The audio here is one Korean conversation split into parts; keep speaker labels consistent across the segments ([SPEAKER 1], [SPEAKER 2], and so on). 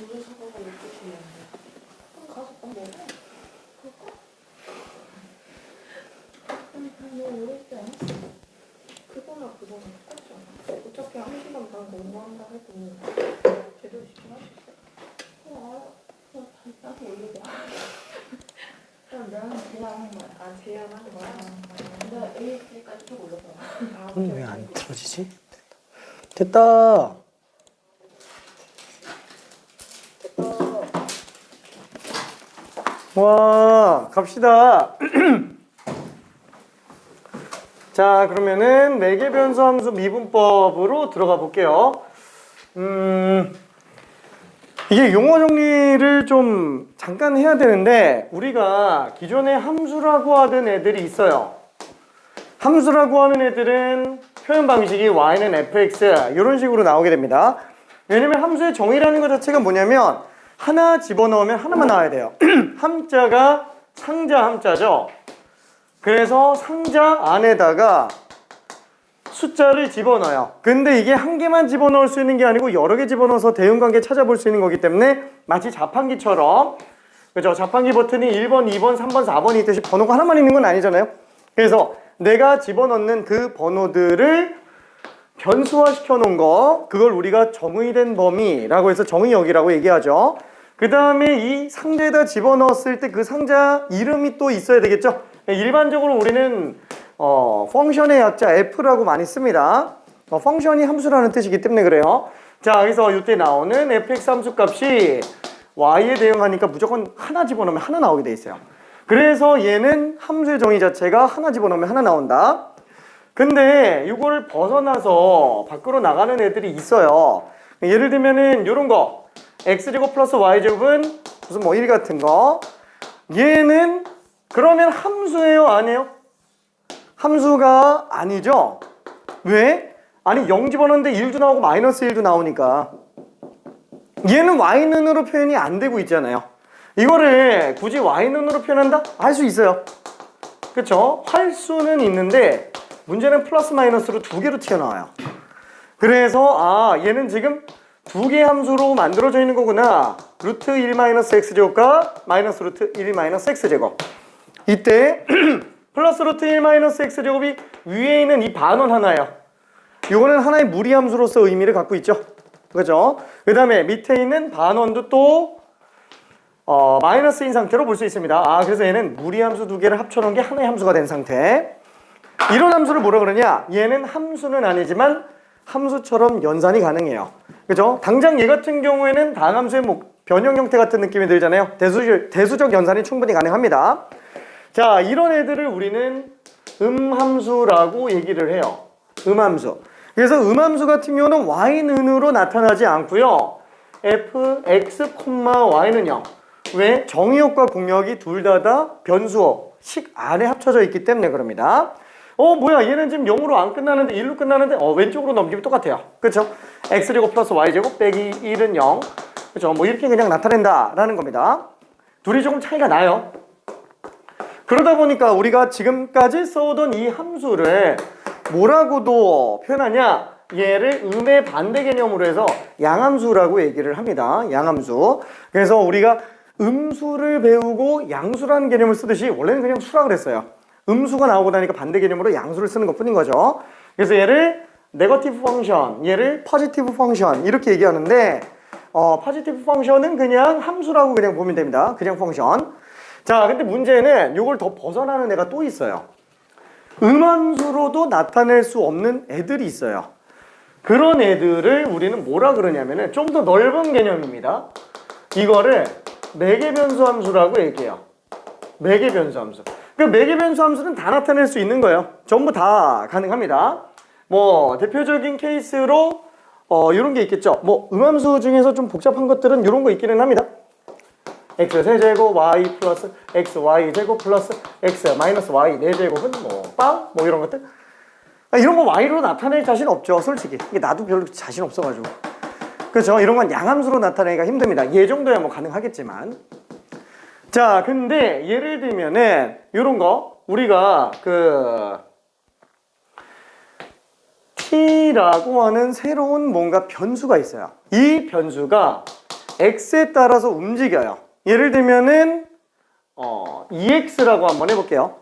[SPEAKER 1] 우리 사과가 12시였는데. 가서 밥 먹어. 너무 오래지 않았어? 그거나 그거나 똑같지 않아? 어차피 1시간 반 공부한다 해도 제대로 시킨 할수 있어? 알아. 그냥 나도 올리자. 그럼 나는 제안하는 거야. 아, 제안하는 거야? 내가 A까지 쭉 올려봐.
[SPEAKER 2] 왜 안 틀어지지? 됐다. 와, 갑시다. 자, 그러면은 매개 변수 함수 미분법으로 들어가 볼게요. 이게 용어 정리를 좀 잠깐 해야 되는데, 우리가 기존에 함수라고 하던 애들이 있어요. 함수라고 하는 애들은 표현 방식이 y는 fx 이런 식으로 나오게 됩니다. 왜냐면 함수의 정의라는 것 자체가 뭐냐면 하나 집어넣으면 하나만 나와야 돼요. 함자가 상자 함자죠. 그래서 상자 안에다가 숫자를 집어넣어요. 근데 이게 한 개만 집어넣을 수 있는 게 아니고 여러 개 집어넣어서 대응관계 찾아볼 수 있는 거기 때문에 마치 자판기처럼, 그죠? 자판기 버튼이 1번, 2번, 3번, 4번이 있듯이 번호가 하나만 있는 건 아니잖아요. 그래서 내가 집어넣는 그 번호들을 변수화 시켜 놓은 거, 그걸 우리가 정의된 범위라고 해서 정의역이라고 얘기하죠. 그 다음에 이 상자에다 집어넣었을 때 그 상자 이름이 또 있어야 되겠죠. 일반적으로 우리는 펑션의 약자 f라고 많이 씁니다. 펑션이 함수라는 뜻이기 때문에 그래요. 자, 그래서 이때 나오는 fx 함수 값이 y에 대응하니까 무조건 하나 집어넣으면 하나 나오게 돼 있어요. 그래서 얘는 함수의 정의 자체가 하나 집어넣으면 하나 나온다. 근데 이걸 벗어나서 밖으로 나가는 애들이 있어요. 예를 들면은 이런 거 x제곱 플러스 y제곱은 무슨 뭐 1 같은 거, 얘는 그러면 함수예요, 아니에요? 함수가 아니죠. 왜? 아니 0 집어넣는데 1도 나오고 마이너스 1도 나오니까 얘는 y는으로 표현이 안 되고 있잖아요. 이거를 굳이 y는으로 표현한다? 할 수 있어요. 그쵸? 할 수는 있는데 문제는 플러스 마이너스로 두 개로 튀어나와요. 그래서 얘는 지금 두 개의 함수로 만들어져 있는 거구나. 루트 1-x제곱과 마이너스 루트 1-x제곱. 이때 플러스 루트 1-x제곱이 위에 있는 이 반원 하나예요. 이거는 하나의 무리함수로서 의미를 갖고 있죠. 그죠? 그 다음에 밑에 있는 반원도 또 마이너스인 상태로 볼 수 있습니다. 그래서 얘는 무리함수 두 개를 합쳐놓은 게 하나의 함수가 된 상태. 이런 함수를 뭐라 그러냐? 얘는 함수는 아니지만 함수처럼 연산이 가능해요. 그죠? 당장 얘 같은 경우에는 다항함수의 변형 형태 같은 느낌이 들잖아요. 대수적 연산이 충분히 가능합니다. 자, 이런 애들을 우리는 음함수라고 얘기를 해요. 음함수. 그래서 음함수 같은 경우는 y는으로 나타나지 않고요. fx, y는요. 왜? 정의역과 공역이 둘 다 변수식 안에 합쳐져 있기 때문에 그럽니다. 뭐야, 얘는 지금 0으로 안 끝나는데 1로 끝나는데 왼쪽으로 넘기면 똑같아요. 그쵸? x제곱 플러스 y제곱 빼기 1은 0. 그쵸? 뭐 이렇게 그냥 나타낸다라는 겁니다. 둘이 조금 차이가 나요. 그러다 보니까 우리가 지금까지 써오던 이 함수를 뭐라고도 표현하냐? 얘를 음의 반대 개념으로 해서 양함수라고 얘기를 합니다. 양함수. 그래서 우리가 음수를 배우고 양수라는 개념을 쓰듯이 원래는 그냥 수라 그랬어요. 음수가 나오고 나니까 반대 개념으로 양수를 쓰는 것 뿐인 거죠. 그래서 얘를 네거티브 펑션, 얘를 포지티브 펑션 이렇게 얘기하는데 포지티브 펑션은 그냥 함수라고 그냥 보면 됩니다. 그냥 펑션. 자, 근데 문제는 이걸 더 벗어나는 애가 또 있어요. 음함수로도 나타낼 수 없는 애들이 있어요. 그런 애들을 우리는 뭐라 그러냐면은 좀 더 넓은 개념입니다. 이거를 매개변수 함수라고 얘기해요. 매개변수 함수. 그 매개변수 함수는 다 나타낼 수 있는 거예요. 전부 다 가능합니다. 뭐 대표적인 케이스로 이런 게 있겠죠. 뭐 음함수 중에서 좀 복잡한 것들은 이런 거 있기는 합니다. x 세제곱 y 플러스 x y 제곱 플러스 x 마이너스 y 4제곱은 뭐 빵? 뭐 이런 것들. 이런 거 y로 나타낼 자신 없죠, 솔직히. 이게 나도 별로 자신 없어가지고. 그렇죠? 이런 건 양함수로 나타내기가 힘듭니다. 얘 정도야 뭐 가능하겠지만. 자, 근데 예를 들면은 이런 거 우리가 t라고 하는 새로운 뭔가 변수가 있어요. 이 변수가 x에 따라서 움직여요. 예를 들면은 2x라고 한번 해볼게요.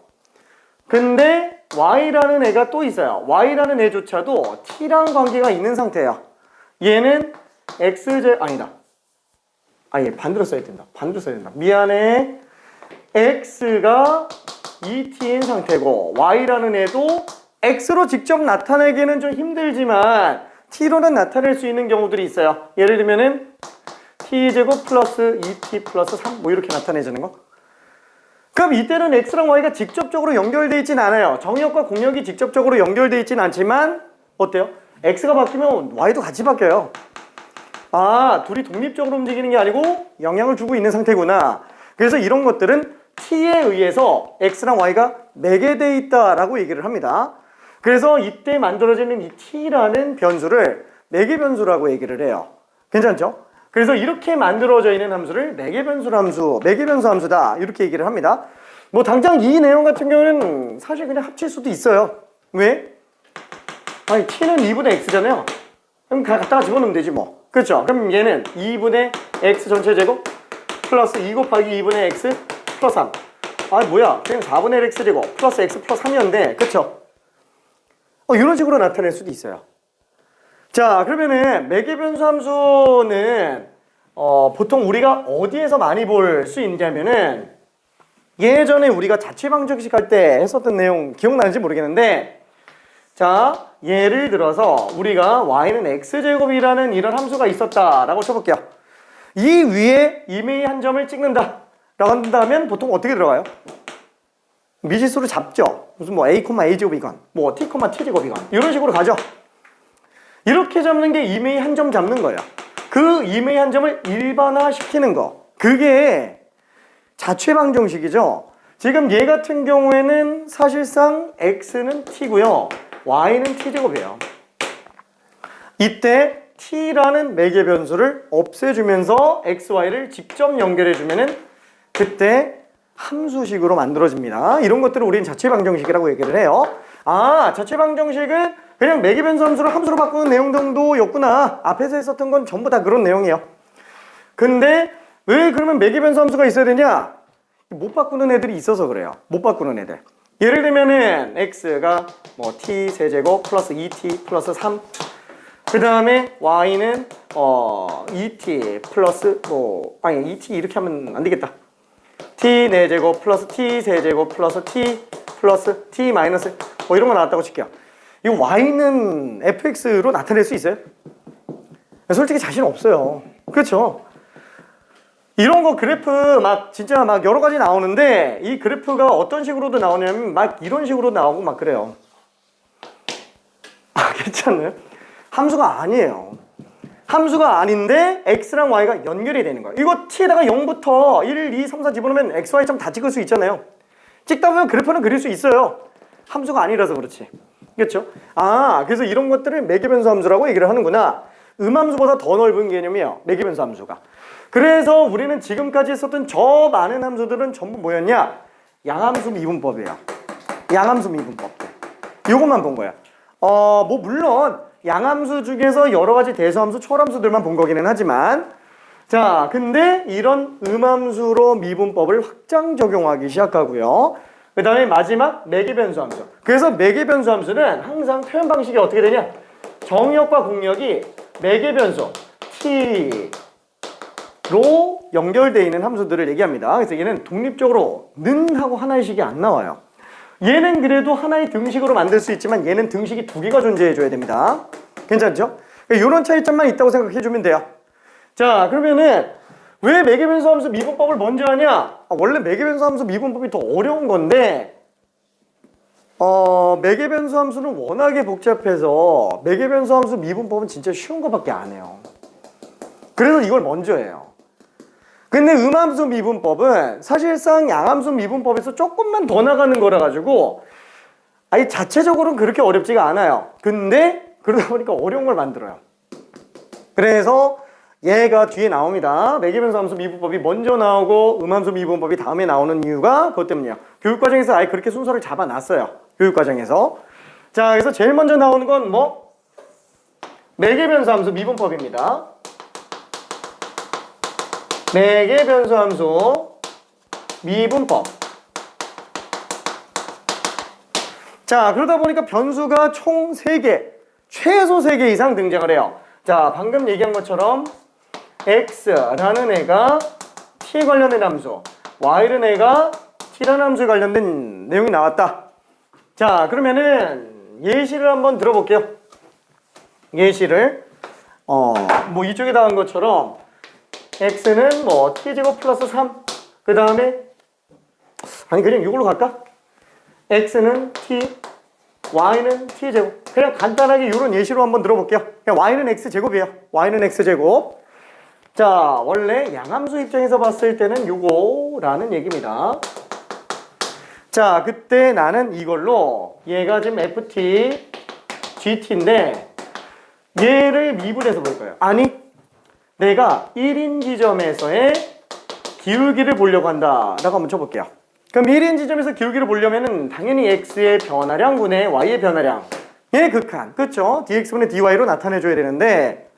[SPEAKER 2] 근데 y라는 애가 또 있어요. y라는 애조차도 t랑 관계가 있는 상태예요. 얘는 x제 아니다. 얘 반대로 써야 된다. 반대로 써야 된다. 미안해. x가 2t인 상태고 y라는 애도 x로 직접 나타내기는 좀 힘들지만 t로는 나타낼 수 있는 경우들이 있어요. 예를 들면은 t제곱 플러스 2t 플러스 3 뭐 이렇게 나타내지는 거. 그럼 이때는 x랑 y가 직접적으로 연결되어 있진 않아요. 정역과 공역이 직접적으로 연결되어 있진 않지만 어때요? x가 바뀌면 y도 같이 바뀌어요. 둘이 독립적으로 움직이는 게 아니고 영향을 주고 있는 상태구나. 그래서 이런 것들은 t에 의해서 x랑 y가 매개되어 있다라고 얘기를 합니다. 그래서 이때 만들어지는 이 t라는 변수를 매개변수라고 얘기를 해요. 괜찮죠? 그래서 이렇게 만들어져 있는 함수를 매개변수 함수다 이렇게 얘기를 합니다. 뭐 당장 이 내용 같은 경우는 사실 그냥 합칠 수도 있어요. 왜? t는 2분의 x잖아요. 그럼 갖다가 집어넣으면 되지 뭐. 그렇죠? 그럼 얘는 2분의 x 전체 제곱 플러스 2 곱하기 2분의 x 플러스 3. 뭐야? 그냥 4분의 1 x 제곱 플러스 x 플러스 3이었는데 그렇죠? 이런 식으로 나타낼 수도 있어요. 자, 그러면은 매개변수 함수는 보통 우리가 어디에서 많이 볼 수 있냐면은 예전에 우리가 자체 방정식 할 때 했었던 내용 기억나는지 모르겠는데 자, 예를 들어서 우리가 y는 x제곱이라는 이런 함수가 있었다라고 쳐볼게요. 이 위에 이메일 한 점을 찍는다 라고 한다면 보통 어떻게 들어가요? 미지수로 잡죠. 무슨 뭐 a, a 제곱이건 뭐 t, t 제곱이건 이런 식으로 가죠. 이렇게 잡는 게 이메일 한 점 잡는 거예요. 그 이메일 한 점을 일반화 시키는 거. 그게 자체 방정식이죠. 지금 얘 같은 경우에는 사실상 x는 t고요. y는 t제곱이에요. 이때 t라는 매개변수를 없애주면서 x, y를 직접 연결해주면은 그때 함수식으로 만들어집니다. 이런 것들을 우리는 자체 방정식이라고 얘기를 해요. 자체 방정식은 그냥 매개변수 함수를 함수로 바꾸는 내용 정도였구나. 앞에서 했었던 건 전부 다 그런 내용이에요. 근데 왜 그러면 매개변수 함수가 있어야 되냐? 못 바꾸는 애들이 있어서 그래요. 못 바꾸는 애들. 예를 들면은 x가 뭐 t 세제곱 플러스 2t 플러스 3. 그 다음에 y는 2t 플러스 2t 이렇게 하면 안 되겠다. t 4제곱 플러스 t 세제곱 플러스 t 플러스 t 마이너스 이런 거 나왔다고 칠게요. 이 y는 fx로 나타낼 수 있어요? 솔직히 자신 없어요. 그렇죠? 이런 거 그래프 진짜 여러 가지 나오는데 이 그래프가 어떤 식으로도 나오냐면 이런 식으로 나오고 그래요. 괜찮아요? 함수가 아니에요. 함수가 아닌데 x랑 y가 연결이 되는 거예요. 이거 t에다가 0부터 1, 2, 3, 4 집어넣으면 x, y 점 다 찍을 수 있잖아요. 찍다 보면 그래프는 그릴 수 있어요. 함수가 아니라서 그렇지. 그렇죠? 그래서 이런 것들을 매개변수 함수라고 얘기를 하는구나. 음함수보다 더 넓은 개념이에요. 매개변수 함수가. 그래서 우리는 지금까지 했었던 저 많은 함수들은 전부 뭐였냐? 양함수 미분법이에요. 양함수 미분법들. 이것만 본 거야. 물론 양함수 중에서 여러 가지 대수함수, 초월함수들만 본 거기는 하지만 자, 근데 이런 음함수로 미분법을 확장 적용하기 시작하고요. 그 다음에 마지막 매개변수 함수. 그래서 매개변수 함수는 항상 표현 방식이 어떻게 되냐? 정역과 공역이 매개변수 t로 연결되어 있는 함수들을 얘기합니다. 그래서 얘는 독립적으로 는 하고 하나의 식이 안 나와요. 얘는 그래도 하나의 등식으로 만들 수 있지만 얘는 등식이 두 개가 존재해줘야 됩니다. 괜찮죠? 이런 차이점만 있다고 생각해주면 돼요. 자, 그러면은 왜 매개변수 함수 미분법을 먼저 하냐? 원래 매개변수 함수 미분법이 더 어려운 건데 매개변수 함수는 워낙에 복잡해서 매개변수 함수 미분법은 진짜 쉬운 거밖에 안 해요. 그래서 이걸 먼저 해요. 근데 음함수 미분법은 사실상 양함수 미분법에서 조금만 더 나가는 거라 가지고 자체적으로는 그렇게 어렵지가 않아요. 근데 그러다 보니까 어려운 걸 만들어요. 그래서 얘가 뒤에 나옵니다. 매개변수 함수 미분법이 먼저 나오고 음함수 미분법이 다음에 나오는 이유가 그것 때문이에요. 교육과정에서 아예 그렇게 순서를 잡아놨어요. 교육과정에서. 자, 그래서 제일 먼저 나오는 건 매개변수 함수 미분법입니다. 4개 변수함수 미분법. 자, 그러다 보니까 변수가 총 3개, 최소 3개 이상 등장을 해요. 자, 방금 얘기한 것처럼 x라는 애가 t에 관련된 함수, y라는 애가 t라는 함수에 관련된 내용이 나왔다. 자, 그러면은 예시를 한번 들어볼게요. 예시를 뭐 이쪽에 나온 것처럼 x는 뭐 t제곱 플러스 3, 그 다음에 아니 그냥 이걸로 갈까? x는 t, y는 t제곱. 그냥 간단하게 이런 예시로 한번 들어볼게요. 그냥 y는 x제곱이에요. y는 x제곱. 자, 원래 양함수 입장에서 봤을 때는 요거라는 얘기입니다. 자, 그때 나는 이걸로 얘가 지금 ft, gt인데 얘를 미분해서 볼 거예요. 아니, 내가 1인 지점에서의 기울기를 보려고 한다 라고 한번 쳐볼게요. 그럼 1인 지점에서 기울기를 보려면은 당연히 x의 변화량분의 y의 변화량의 극한, 그쵸? dx분의 dy로 나타내줘야 되는데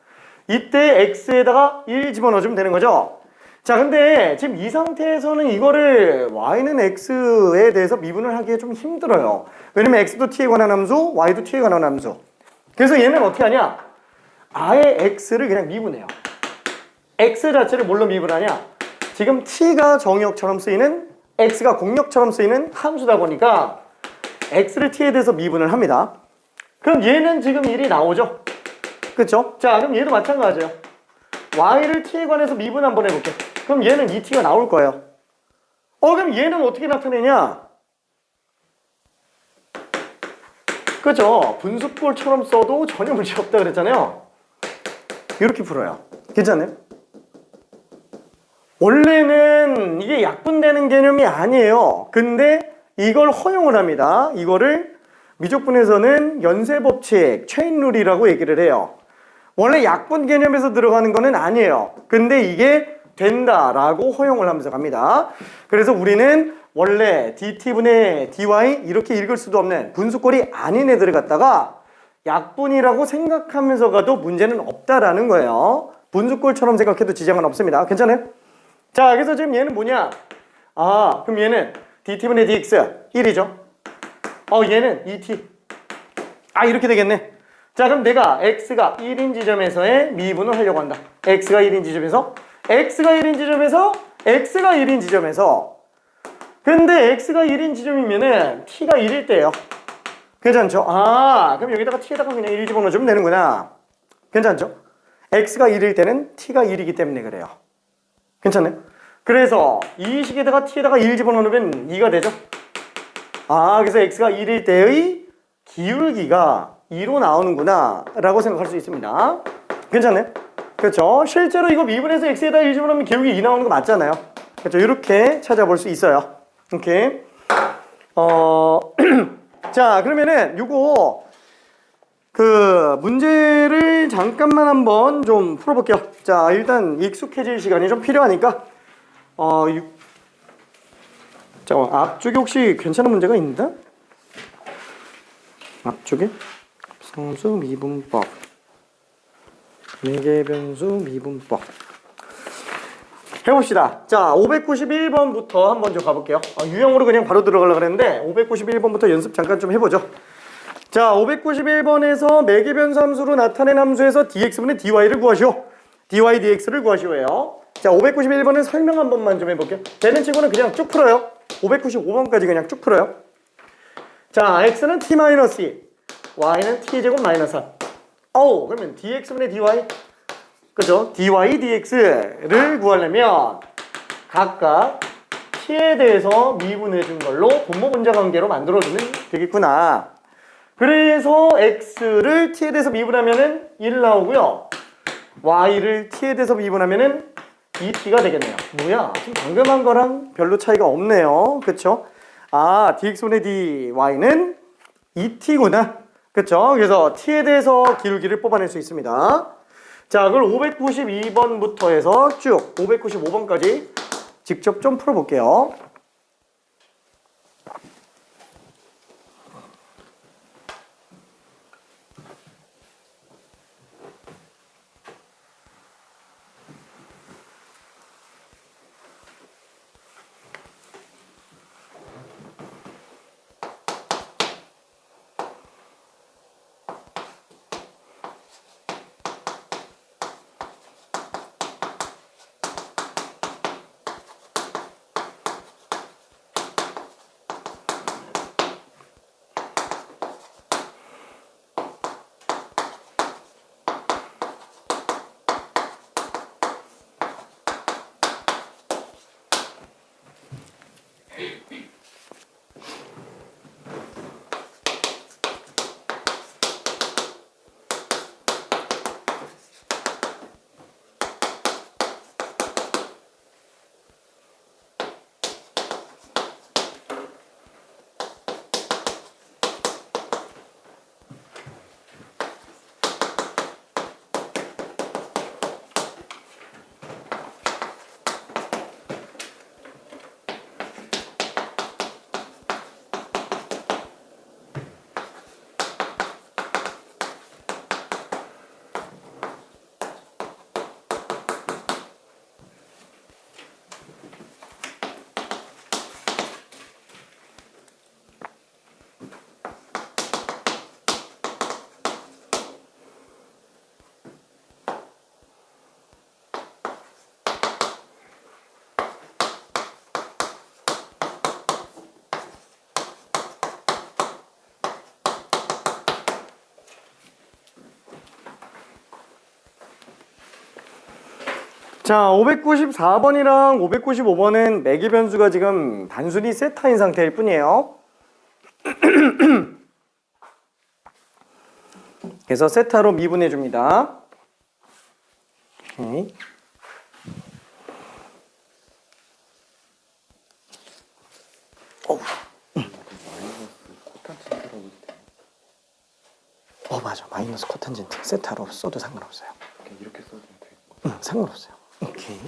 [SPEAKER 2] 이때 x에다가 1 집어넣어주면 되는 거죠. 자, 근데 지금 이 상태에서는 이거를 y는 x에 대해서 미분을 하기에 좀 힘들어요. 왜냐면 x도 t에 관한 함수, y도 t에 관한 함수. 그래서 얘는 어떻게 하냐? 아예 x를 그냥 미분해요. x 자체를 뭘로 미분하냐? 지금 t가 정의역처럼 쓰이는, x가 공역처럼 쓰이는 함수다 보니까 x를 t에 대해서 미분을 합니다. 그럼 얘는 지금 1이 나오죠? 그쵸? 자, 그럼 얘도 마찬가지예요. y를 t에 관해서 미분 한번 해볼게. 그럼 얘는 2t가 나올 거예요. 그럼 얘는 어떻게 나타내냐? 그죠? 분수꼴처럼 써도 전혀 문제 없다 그랬잖아요. 이렇게 풀어요. 괜찮아요? 원래는 이게 약분되는 개념이 아니에요. 근데 이걸 허용을 합니다. 이거를 미적분에서는 연쇄법칙, 체인룰이라고 얘기를 해요. 원래 약분 개념에서 들어가는 거는 아니에요. 근데 이게 된다라고 허용을 하면서 갑니다. 그래서 우리는 원래 dt분의 dy 이렇게 읽을 수도 없는 분수꼴이 아닌 애들을 갖다가 약분이라고 생각하면서 가도 문제는 없다라는 거예요. 분수꼴처럼 생각해도 지장은 없습니다. 괜찮아요? 자, 그래서 지금 얘는 뭐냐? 그럼 얘는 dt분의 dx 1이죠. 얘는 2t. 이렇게 되겠네. 자, 그럼 내가 x가 1인 지점에서의 미분을 하려고 한다. x가 1인 지점에서 근데 x가 1인 지점이면은 t가 1일 때예요. 괜찮죠? 그럼 여기다가 t에다가 그냥 1 집어넣어주면 되는구나. 괜찮죠? x가 1일 때는 t가 1이기 때문에 그래요. 괜찮나요? 그래서 이 식에다가 t에다가 1 집어넣으면 2가 되죠? 그래서 x가 1일 때의 기울기가 2로 나오는구나 라고 생각할 수 있습니다. 괜찮나요? 그렇죠? 실제로 이거 미분해서 x에다 1 집어넣으면 기울기 2 나오는 거 맞잖아요. 그렇죠? 이렇게 찾아볼 수 있어요. 오케이. 자, 그러면은 요거 문제를 잠깐만 한번 좀 풀어볼게요. 자, 일단 익숙해질 시간이 좀 필요하니까 잠깐만, 앞쪽에 혹시 괜찮은 문제가 있는다? 앞쪽에 상수 미분법 4개 변수 미분법 해봅시다. 자, 591번부터 한번 좀 가볼게요. 유형으로 그냥 바로 들어가려고 그랬는데 591번부터 연습 잠깐 좀 해보죠. 자, 591번에서 매개변수 함수로 나타낸 함수에서 dx분의 dy를 구하시오. dy dx를 구하시오예요. 자, 591번은 설명 한 번만 좀 해볼게요. 되는 친구는 그냥 쭉 풀어요. 595번까지 그냥 쭉 풀어요. 자, x는 t-2, y는 t제곱 마이너스 3. 그러면 dx분의 dy, 그죠? dy dx를 구하려면 각각 t에 대해서 미분해 준 걸로 분모 분자 관계로 만들어주면 되겠구나. 그래서 x를 t에 대해서 미분하면은 1 나오고요. y를 t에 대해서 미분하면은 2t가 되겠네요. 뭐야? 지금 방금 한 거랑 별로 차이가 없네요. 그쵸? dx분의 dy는 2t구나. 그쵸? 그래서 t에 대해서 기울기를 뽑아낼 수 있습니다. 자, 그걸 592번부터 해서 쭉 595번까지 직접 좀 풀어볼게요. 자, 594번이랑 595번은 매개 변수가 지금 단순히 세타인 상태일 뿐이에요. 그래서 세타로 미분해 줍니다. 오케이. 맞아. 마이너스 코탄젠트 세타로 써도 상관없어요.
[SPEAKER 3] 이렇게 써도 되고.
[SPEAKER 2] 응, 상관없어요. 오케이.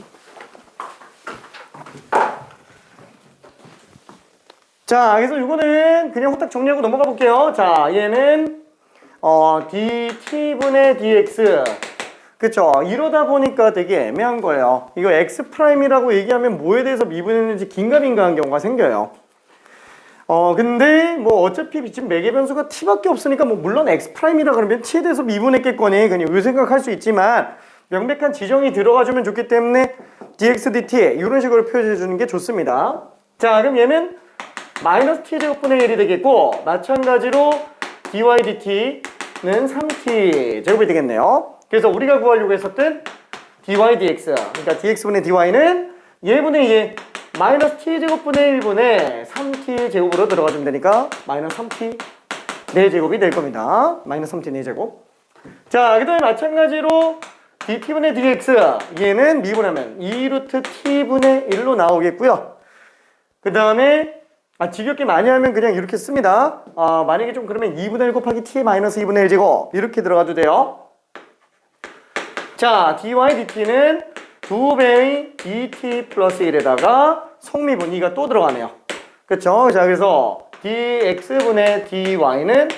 [SPEAKER 2] 자, 그래서 이거는 그냥 후딱 정리하고 넘어가 볼게요. 자, 얘는 dt분의 dx. 그쵸? 이러다 보니까 되게 애매한 거예요. 이거 x'이라고 얘기하면 뭐에 대해서 미분했는지 긴가민가한 경우가 생겨요. 근데 뭐 어차피 지금 매개 변수가 t밖에 없으니까 뭐 물론 x'이라 그러면 t에 대해서 미분했겠거니 그냥 이 생각할 수 있지만 명백한 지정이 들어가주면 좋기 때문에 dx dt 이런 식으로 표시해 주는 게 좋습니다. 자, 그럼 얘는 마이너스 t제곱분의 1이 되겠고 마찬가지로 dy dt는 3t 제곱이 되겠네요. 그래서 우리가 구하려고 했었던 dy dx 그러니까 dx분의 dy는 얘분의 얘 마이너스 t제곱분의 1분의 3t 제곱으로 들어가주면 되니까 마이너스 3t 4제곱이 될 겁니다. 마이너스 3t 4제곱. 자, 그 다음에 마찬가지로 dt분의 dx 얘는 미분하면 2루트 t분의 1로 나오겠고요. 그 다음에 지겹게 많이 하면 그냥 이렇게 씁니다. 만약에 좀 그러면 2분의 1 곱하기 t 마이너스 2분의 1제곱 이렇게 들어가도 돼요. 자, dy dt는 2배의 2t 플러스 1에다가 성미분 2가 또 들어가네요. 그쵸? 자, 그래서 dx분의 dy는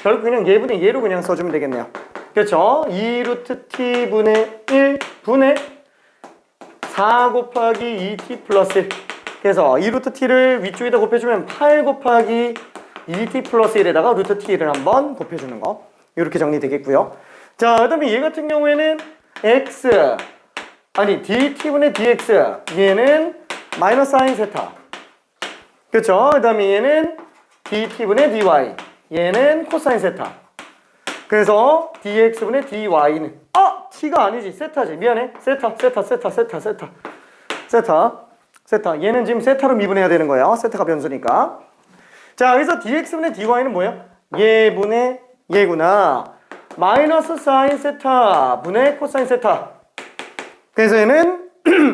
[SPEAKER 2] 결국 그냥 얘분의 얘로 그냥 써주면 되겠네요. 그쵸? 2루트 t분의 1분의 4 곱하기 2t 플러스 1. 그래서 2루트 t를 위쪽에다 곱해주면 8 곱하기 2t 플러스 1에다가 루트 t를 한번 곱해주는 거. 이렇게 정리되겠고요. 자, 그 다음에 얘 같은 경우에는 dt분의 dx 얘는 마이너스 사인 세타. 그쵸? 그 다음에 얘는 dt분의 dy 얘는 코사인 세타. 그래서 dx분의 dy는 t가 아니지 세타지. 미안해. 세타 얘는 지금 세타로 미분해야 되는 거예요. 세타가 변수니까. 자, 그래서 dx분의 dy는 뭐예요? 얘분의 얘구나. 마이너스 사인 세타 분의 코사인 세타. 그래서 얘는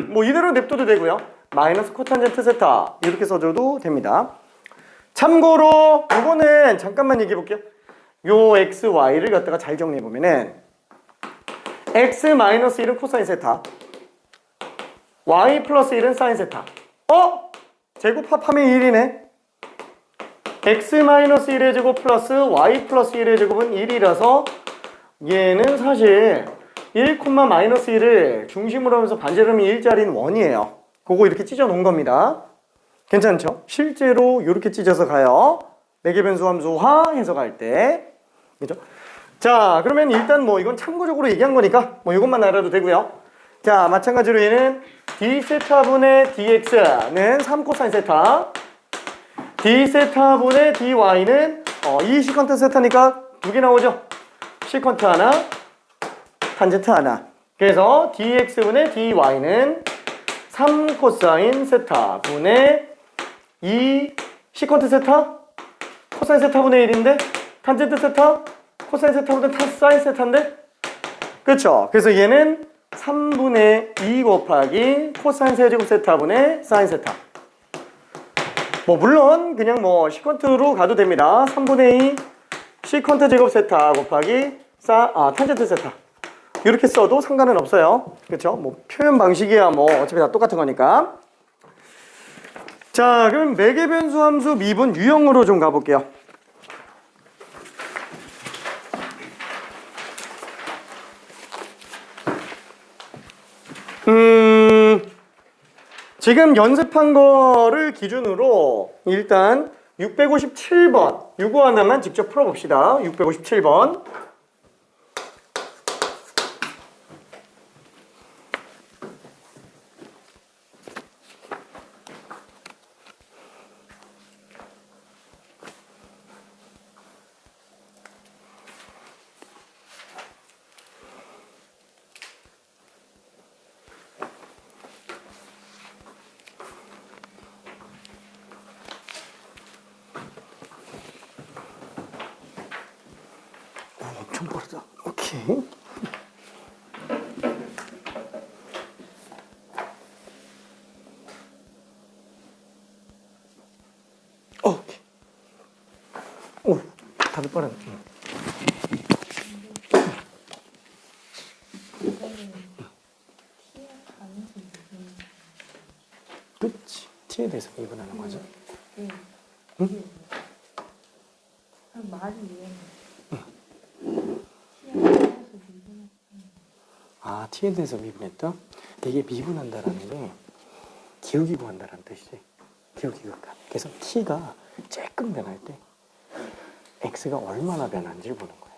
[SPEAKER 2] 뭐 이대로 냅둬도 되고요. 마이너스 코탄젠트 세타 이렇게 써줘도 됩니다. 참고로 이거는 잠깐만 얘기해 볼게요. 요 x, y를 갖다가 잘 정리해 보면은 x 마이너스 1은 코사인 세타, y 플러스 1은 사인 세타. 제곱합하면 1이네. x 마이너스 1의 제곱 플러스 y 플러스 1의 제곱은 1이라서 얘는 사실 1, 마이너스 1을 중심으로 하면서 반지름이 1짜리는 원이에요. 그거 이렇게 찢어 놓은 겁니다. 괜찮죠? 실제로 이렇게 찢어서 가요. 매개변수 함수화 해석할 때. 그죠? 자, 그러면 일단 뭐 이건 참고적으로 얘기한 거니까 뭐 이것만 알아도 되고요. 자, 마찬가지로 얘는 d세타분의 dx는 3코사인 세타, d세타분의 dy는 이 시컨트 세타니까 두 개 나오죠? 시컨트 하나, 탄젠트 하나. 그래서 dx분의 dy는 3코사인 세타 분의 2 시컨트 세타 코사인 세타 분의 1인데 탄젠트 세타 코사인 세타 분의 사인 세타인데 그쵸? 그래서 얘는 3분의 2 곱하기 코사인 세제곱 세타 분의 사인 세타. 뭐 물론 그냥 뭐 시컨트로 가도 됩니다. 3분의 2 시컨트 제곱 세타 곱하기 탄젠트 세타 이렇게 써도 상관은 없어요. 그렇죠? 뭐 표현 방식이야 뭐 어차피 다 똑같은 거니까. 자, 그럼 매개변수 함수 미분 유형으로 좀 가볼게요. 지금 연습한 거를 기준으로 일단 657번 이거 하나만 직접 풀어봅시다. 657번. 엄청 빠르다. 오케이. 오케이. 오, 다들 빠르네. 그치. t에 대해서 미분하는 거죠.
[SPEAKER 1] 응? 말이
[SPEAKER 2] 아, t에 대해서 미분했다? 이게 미분한다라는 게 기울기 구한다라는 뜻이지. 기울기 구한다. 그래서 t가 조금 변할 때 x가 얼마나 변하는지를 보는 거예요.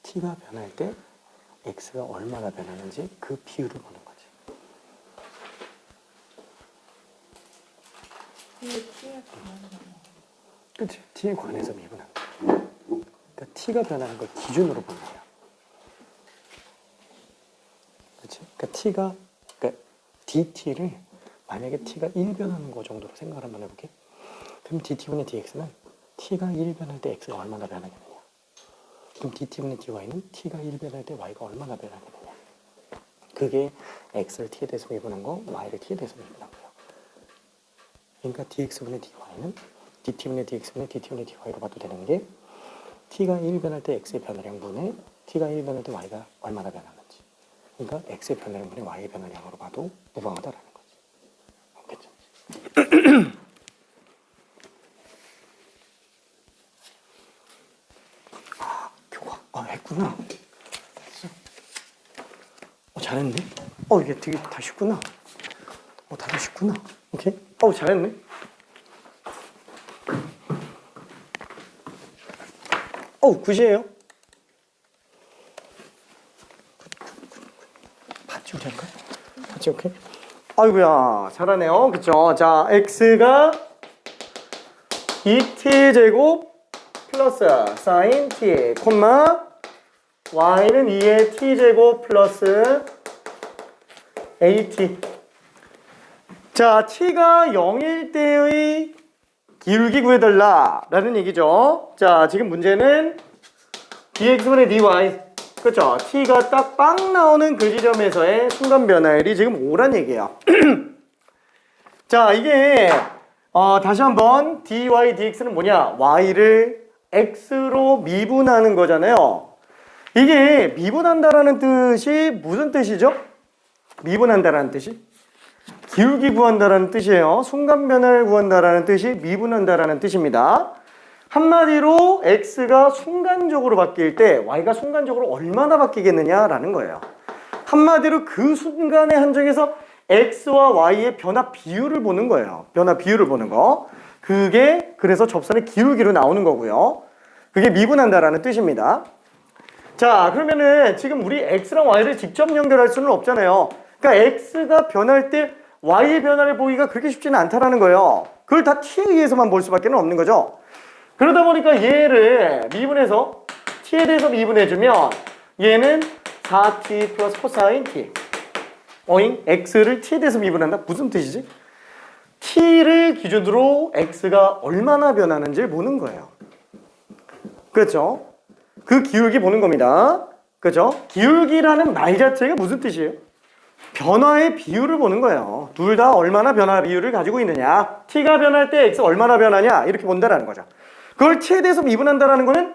[SPEAKER 2] t가 변할 때 x가 얼마나 변하는지 그 비율을 보는 거지. 그치? t에 관해서 미분한다. 그러니까 t가 변하는 걸 기준으로 보는 거야. 그치? 그러니까 t가, 그러니까 dt를 만약에 t가 1 변하는 거 정도로 생각을 한번 해볼게. 그럼 dt분의 dx는 t가 1 변할 때 x가 얼마나 변하겠느냐. 그럼 dt분의 dy는 t가 1 변할 때 y가 얼마나 변하겠느냐. 그게 x를 t에 대해서 미분한 거, y를 t에 대해서 미분한 거예요. 그러니까 dx분의 dy는 dt분의 dx분의 dt분의 dy로 봐도 되는 게 t가 1 변할 때 x의 변화량분의 t가 1 변할 때 y가 얼마나 변하는지. 그러니까 x의 변화량분의 y의 변화량으로 봐도 무방하다라는 거지. 알겠죠? 아, 교과. 아, 했구나. 잘했네. 이게 되게 다 쉽구나. 다들 쉽구나. 오케이. 잘했네. 굿이에요. 봤지, 우리 할까? 봤지, 오케이. 아이고야, 잘하네요. 그쵸? 자, x가 2t제곱 플러스 사인 t, 콤마 y는 2의 t제곱 플러스 at. 자, t가 0일 때의 기울기 구해달라 라는 얘기죠. 자, 지금 문제는 dx분의 dy, 그렇죠? t가 딱 빵 나오는 그 지점에서의 순간 변화율이 지금 5란 얘기예요. 자, 이게 다시 한번 dy dx는 뭐냐? y를 x로 미분하는 거잖아요. 이게 미분한다라는 뜻이 무슨 뜻이죠? 미분한다라는 뜻이 기울기 구한다라는 뜻이에요. 순간 변화를 구한다라는 뜻이 미분한다라는 뜻입니다. 한마디로 x가 순간적으로 바뀔 때 y가 순간적으로 얼마나 바뀌겠느냐라는 거예요. 한마디로 그 순간의 한정에서 x와 y의 변화 비율을 보는 거예요. 변화 비율을 보는 거. 그게 그래서 접선의 기울기로 나오는 거고요. 그게 미분한다라는 뜻입니다. 자, 그러면은 지금 우리 x랑 y를 직접 연결할 수는 없잖아요. 그러니까 x가 변할 때 y의 변화를 보기가 그렇게 쉽지는 않다라는 거예요. 그걸 다 t에 의해서만 볼 수밖에 없는 거죠. 그러다 보니까 얘를 미분해서 t에 대해서 미분해주면 얘는 4t 플러스 코사인 t. x를 t에 대해서 미분한다? 무슨 뜻이지? t를 기준으로 x가 얼마나 변하는지를 보는 거예요. 그렇죠? 그 기울기 보는 겁니다. 그렇죠? 기울기라는 말 자체가 무슨 뜻이에요? 변화의 비율을 보는 거예요. 둘 다 얼마나 변화 비율을 가지고 있느냐. t가 변할 때 x가 얼마나 변하냐 이렇게 본다라는 거죠. 그걸 t에 대해서 미분한다라는 거는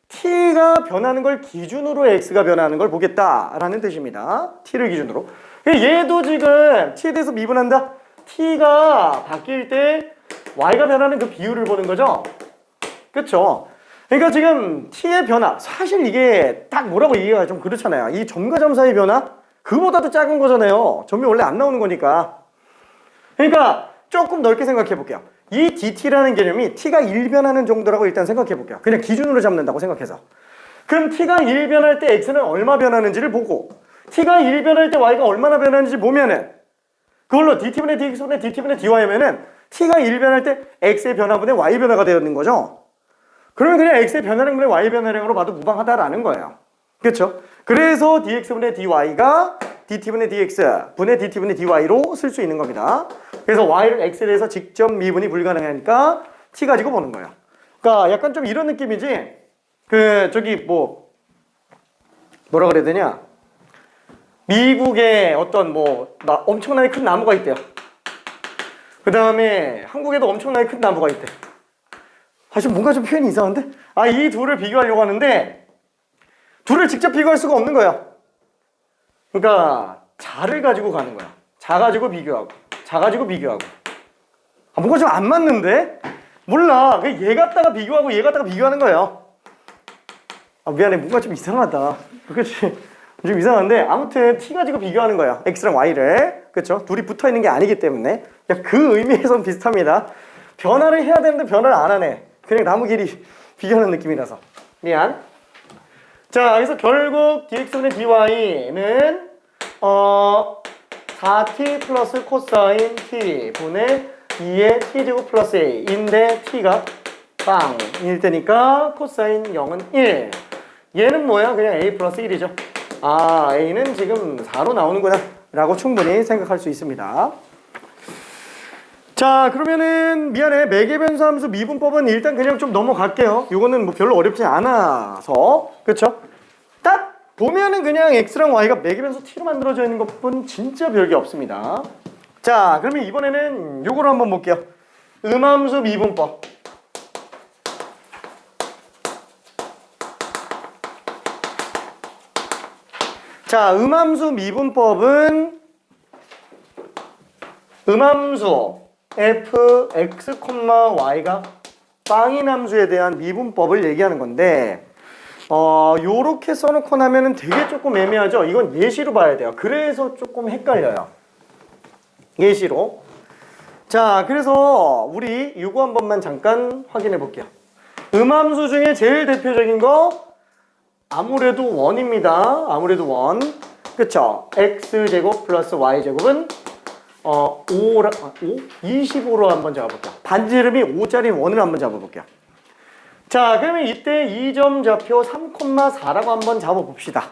[SPEAKER 2] t가 변하는 걸 기준으로 x가 변하는 걸 보겠다라는 뜻입니다. t를 기준으로. 얘도 지금 t에 대해서 미분한다. t가 바뀔 때 y가 변하는 그 비율을 보는 거죠. 그렇죠? 그러니까 지금 t의 변화, 사실 이게 딱 뭐라고 얘기가 좀 그렇잖아요. 이 점과 점 사이 변화? 그보다도 작은 거잖아요. 점이 원래 안 나오는 거니까. 그러니까 조금 넓게 생각해 볼게요. 이 dt라는 개념이 t가 1변하는 정도라고 일단 생각해 볼게요. 그냥 기준으로 잡는다고 생각해서. 그럼 t가 1변할 때 x는 얼마 변하는지를 보고 t가 1변할 때 y가 얼마나 변하는지 보면은 그걸로 dt분의 dx분의 dt분의 dy면은 t가 1변할 때 x의 변화분의 y 변화가 되는 거죠. 그러면 그냥 x의 변화량분의 y 변화량으로 봐도 무방하다라는 거예요. 그렇죠? 그래서 dx분의 dy가 dt분의 dx 분의 dt분의 dy로 쓸 수 있는 겁니다. 그래서 y를 x에 대해서 직접 미분이 불가능하니까 t 가지고 보는 거예요. 그러니까 약간 좀 이런 느낌이지. 그 저기 뭐라 그래야 되냐? 미국에 어떤 엄청나게 큰 나무가 있대요. 그 다음에 한국에도 엄청나게 큰 나무가 있대. 지금 뭔가 좀 표현이 이상한데? 이 둘을 비교하려고 하는데 둘을 직접 비교할 수가 없는 거야. 그러니까 자를 가지고 가는 거야. 자 가지고 비교하고, 자 가지고 비교하고. 뭔가 좀 안 맞는데? 몰라. 얘 갖다가 비교하고 얘 갖다가 비교하는 거예요. 미안해. 뭔가 좀 이상하다. 그치? 좀 이상한데 아무튼 t 가지고 비교하는 거야. x랑 y를. 그쵸? 둘이 붙어있는 게 아니기 때문에 그냥 그 의미에선 비슷합니다. 변화를 해야 되는데 변화를 안 하네. 그냥 나무 길이 비교하는 느낌이라서 미안. 자, 그래서 결국 dx분의 dy는 4t 플러스 코사인 t 분의 2의 t제곱 플러스 a인데 t가 빵일 때니까 코사인 0은 1. 얘는 뭐야? 그냥 a 플러스 1이죠. a는 지금 4로 나오는구나 라고 충분히 생각할 수 있습니다. 자, 그러면은 미안해. 매개변수 함수 미분법은 일단 그냥 좀 넘어갈게요. 이거는 별로 어렵지 않아서. 그쵸? 딱 보면은 그냥 x랑 y가 매개변수 t로 만들어져 있는 것뿐 진짜 별게 없습니다. 자, 그러면 이번에는 요거로 한번 볼게요. 음함수 미분법. 자, 음함수 미분법은 음함수 f, x, y가 빵인 함수에 대한 미분법을 얘기하는 건데 요렇게 써놓고 나면은 되게 조금 애매하죠? 이건 예시로 봐야 돼요. 그래서 조금 헷갈려요. 예시로. 자, 그래서 우리 이거 한 번만 잠깐 확인해 볼게요. 음함수 중에 제일 대표적인 거 아무래도 원입니다. 아무래도 원. 그쵸? x제곱 플러스 y제곱은 25로 한번 잡아볼게요. 반지름이 5짜리 원을 한번 잡아볼게요. 자, 그러면 이때 2점 좌표 3,4라고 한번 잡아봅시다.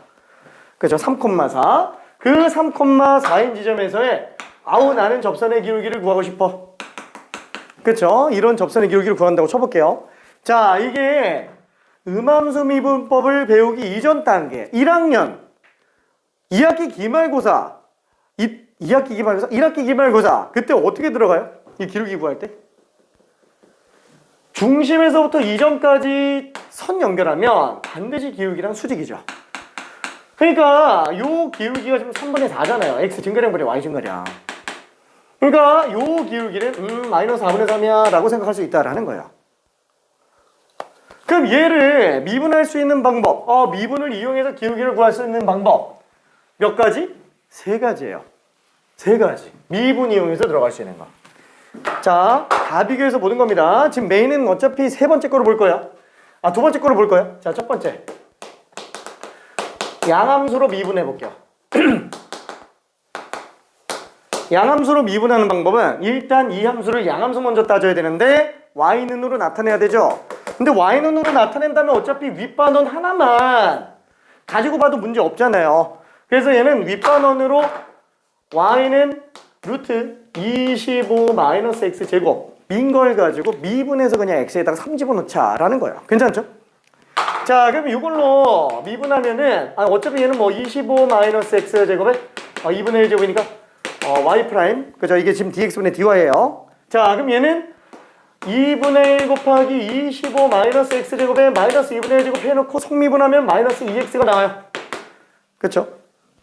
[SPEAKER 2] 그죠? 3,4. 그 3,4인 지점에서의 나는 접선의 기울기를 구하고 싶어. 그쵸? 이런 접선의 기울기를 구한다고 쳐볼게요. 자, 이게 음함수 미분법을 배우기 이전 단계 1학년 2학기 기말고사 2학기 기말고사 1학기 기말고사 그때 어떻게 들어가요? 이 기울기 구할 때 중심에서부터 2점까지 선 연결하면 반드시 기울기랑 수직이죠. 그러니까 요 기울기가 지금 3분의 4잖아요. x 증가량분의 y 증가량. 그러니까 요 기울기는 마이너스 4분의 3이야 라고 생각할 수 있다라는 거예요. 그럼 얘를 미분할 수 있는 방법, 미분을 이용해서 기울기를 구할 수 있는 방법 몇 가지? 3가지예요. 3가지. 미분 이용해서 들어갈 수 있는 거. 자, 다 비교해서 보는 겁니다. 지금 메인은 어차피 3번째 거로 볼 거예요. 2번째 거로 볼 거예요. 자, 첫 번째. 양함수로 미분해 볼게요. 양함수로 미분하는 방법은 일단 이 함수를 양함수 먼저 따져야 되는데 y는으로 나타내야 되죠. 근데 y는으로 나타낸다면 어차피 윗반원 하나만 가지고 봐도 문제 없잖아요. 그래서 얘는 윗반원으로 y는 루트 25 마이너스 x 제곱 민 걸 가지고 미분해서 그냥 x에다가 3 집어넣자라는 거예요. 괜찮죠? 자, 그럼 이걸로 미분하면은 어차피 얘는 25 마이너스 x 제곱에 2분의 1 제곱이니까 y 프라임 그죠? 이게 지금 dx분의 dy예요. 자, 그럼 얘는 2분의 1 곱하기 25 마이너스 x제곱에 마이너스 2분의 1 제곱 해놓고 성미분하면 마이너스 2x가 나와요. 그쵸?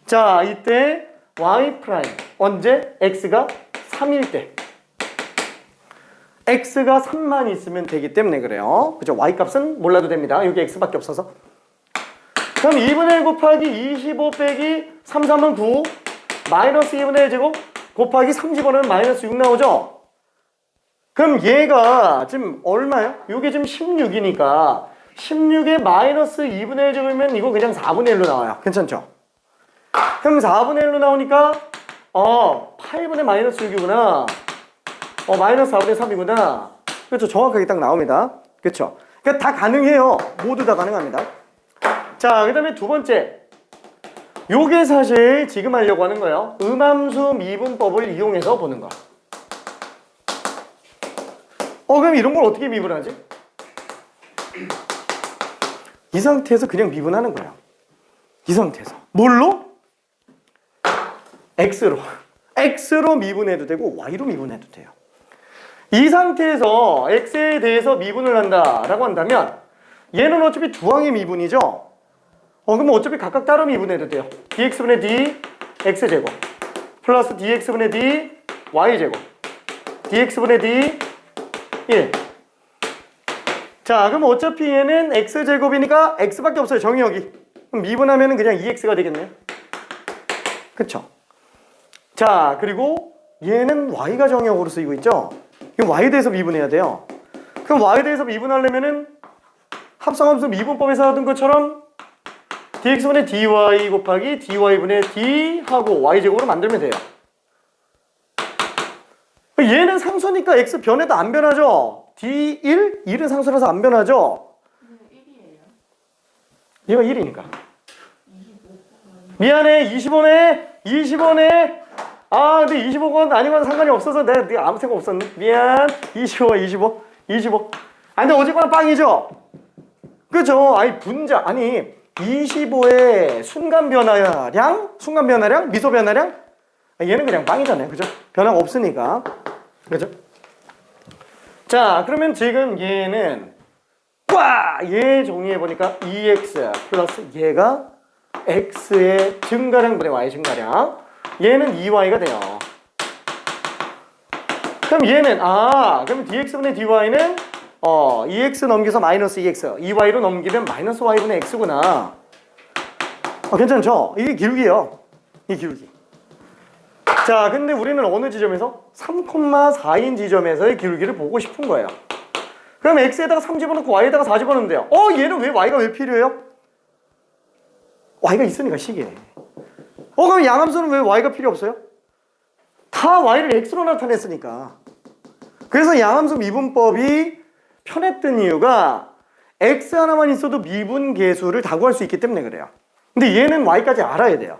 [SPEAKER 2] 자, 이때 y 프라임 언제? x가 3일 때 x가 3만 있으면 되기 때문에 그래요. 그죠? y 값은 몰라도 됩니다. 여기 x밖에 없어서. 그럼 2분의 1 곱하기 25 빼기 3, 3은 9 마이너스 2분의 1 제곱 곱하기 3 집어넣으면 마이너스 6 나오죠? 그럼 얘가 지금 얼마예요? 이게 지금 16이니까 16에 마이너스 2분의 1 제곱이면 이거 그냥 4분의 1로 나와요. 괜찮죠? 그럼 4분의 1로 나오니까 8분의 마이너스 6이구나. 마이너스 4분의 3이구나. 그렇죠? 정확하게 딱 나옵니다. 그렇죠? 그러니까 다 가능해요. 모두 다 가능합니다. 자, 그 다음에 두 번째. 요게 사실 지금 하려고 하는 거예요. 음함수 미분법을 이용해서 보는 거. 그럼 이런 걸 어떻게 미분하지? 이 상태에서 그냥 미분하는 거예요. 이 상태에서. 뭘로? x로. x로 미분해도 되고 y로 미분해도 돼요. 이 상태에서 x에 대해서 미분을 한다라고 한다면 얘는 어차피 두 항의 미분이죠. 그럼 어차피 각각 따로 미분해도 돼요. dx분의 d x제곱 플러스 dx분의 d y제곱 dx분의 d 1. 자, 그럼 어차피 얘는 x제곱이니까 x밖에 없어요. 정의역이. 그럼 미분하면 그냥 2x가 되겠네요. 그쵸? 자, 그리고 얘는 y가 정의역으로 쓰이고 있죠? 이거 y에 대해서 미분해야 돼요. 그럼 y에 대해서 미분하려면은 합성함수 미분법에서 하던 것처럼 dx분의 dy 곱하기 dy분의 d 하고 y제곱으로 만들면 돼요. 얘는 상수니까 x 변해도 안 변하죠? d1? 1은 상수라서 안 변하죠?
[SPEAKER 1] 1이에요.
[SPEAKER 2] 얘가 1이니까. 미안해, 20원에 20원에 근데 25원 아니면 상관이 없어서 내가 아무 생각 없었네. 미안. 25. 근데 어쨌거나 빵이죠? 그죠? 분자. 25의 순간 변화량, 미소 변화량? 얘는 그냥 빵이잖아요. 그죠? 변화가 없으니까. 그죠? 자, 그러면 지금 얘는 얘 정리해보니까 2x 플러스 얘가 x의 증가량분의 y 증가량. 얘는 2y가 돼요. 그럼 얘는 그럼 dx분의 dy는 2x 넘겨서 마이너스 2x 2y로 넘기면 마이너스 y분의 x구나. 괜찮죠? 이게 기울기예요. 이 기울기. 자, 근데 우리는 어느 지점에서? 3,4인 지점에서의 기울기를 보고 싶은 거예요. 그럼 x에다가 3 집어넣고 y에다가 4 집어넣으면 돼요. 얘는 왜 y가 왜 필요해요? y가 있으니까 식이에. 그럼 양함수는 왜 y가 필요 없어요? 다 y를 x로 나타냈으니까. 그래서 양함수 미분법이 편했던 이유가 x 하나만 있어도 미분 계수를 다 구할 수 있기 때문에 그래요. 근데 얘는 y까지 알아야 돼요.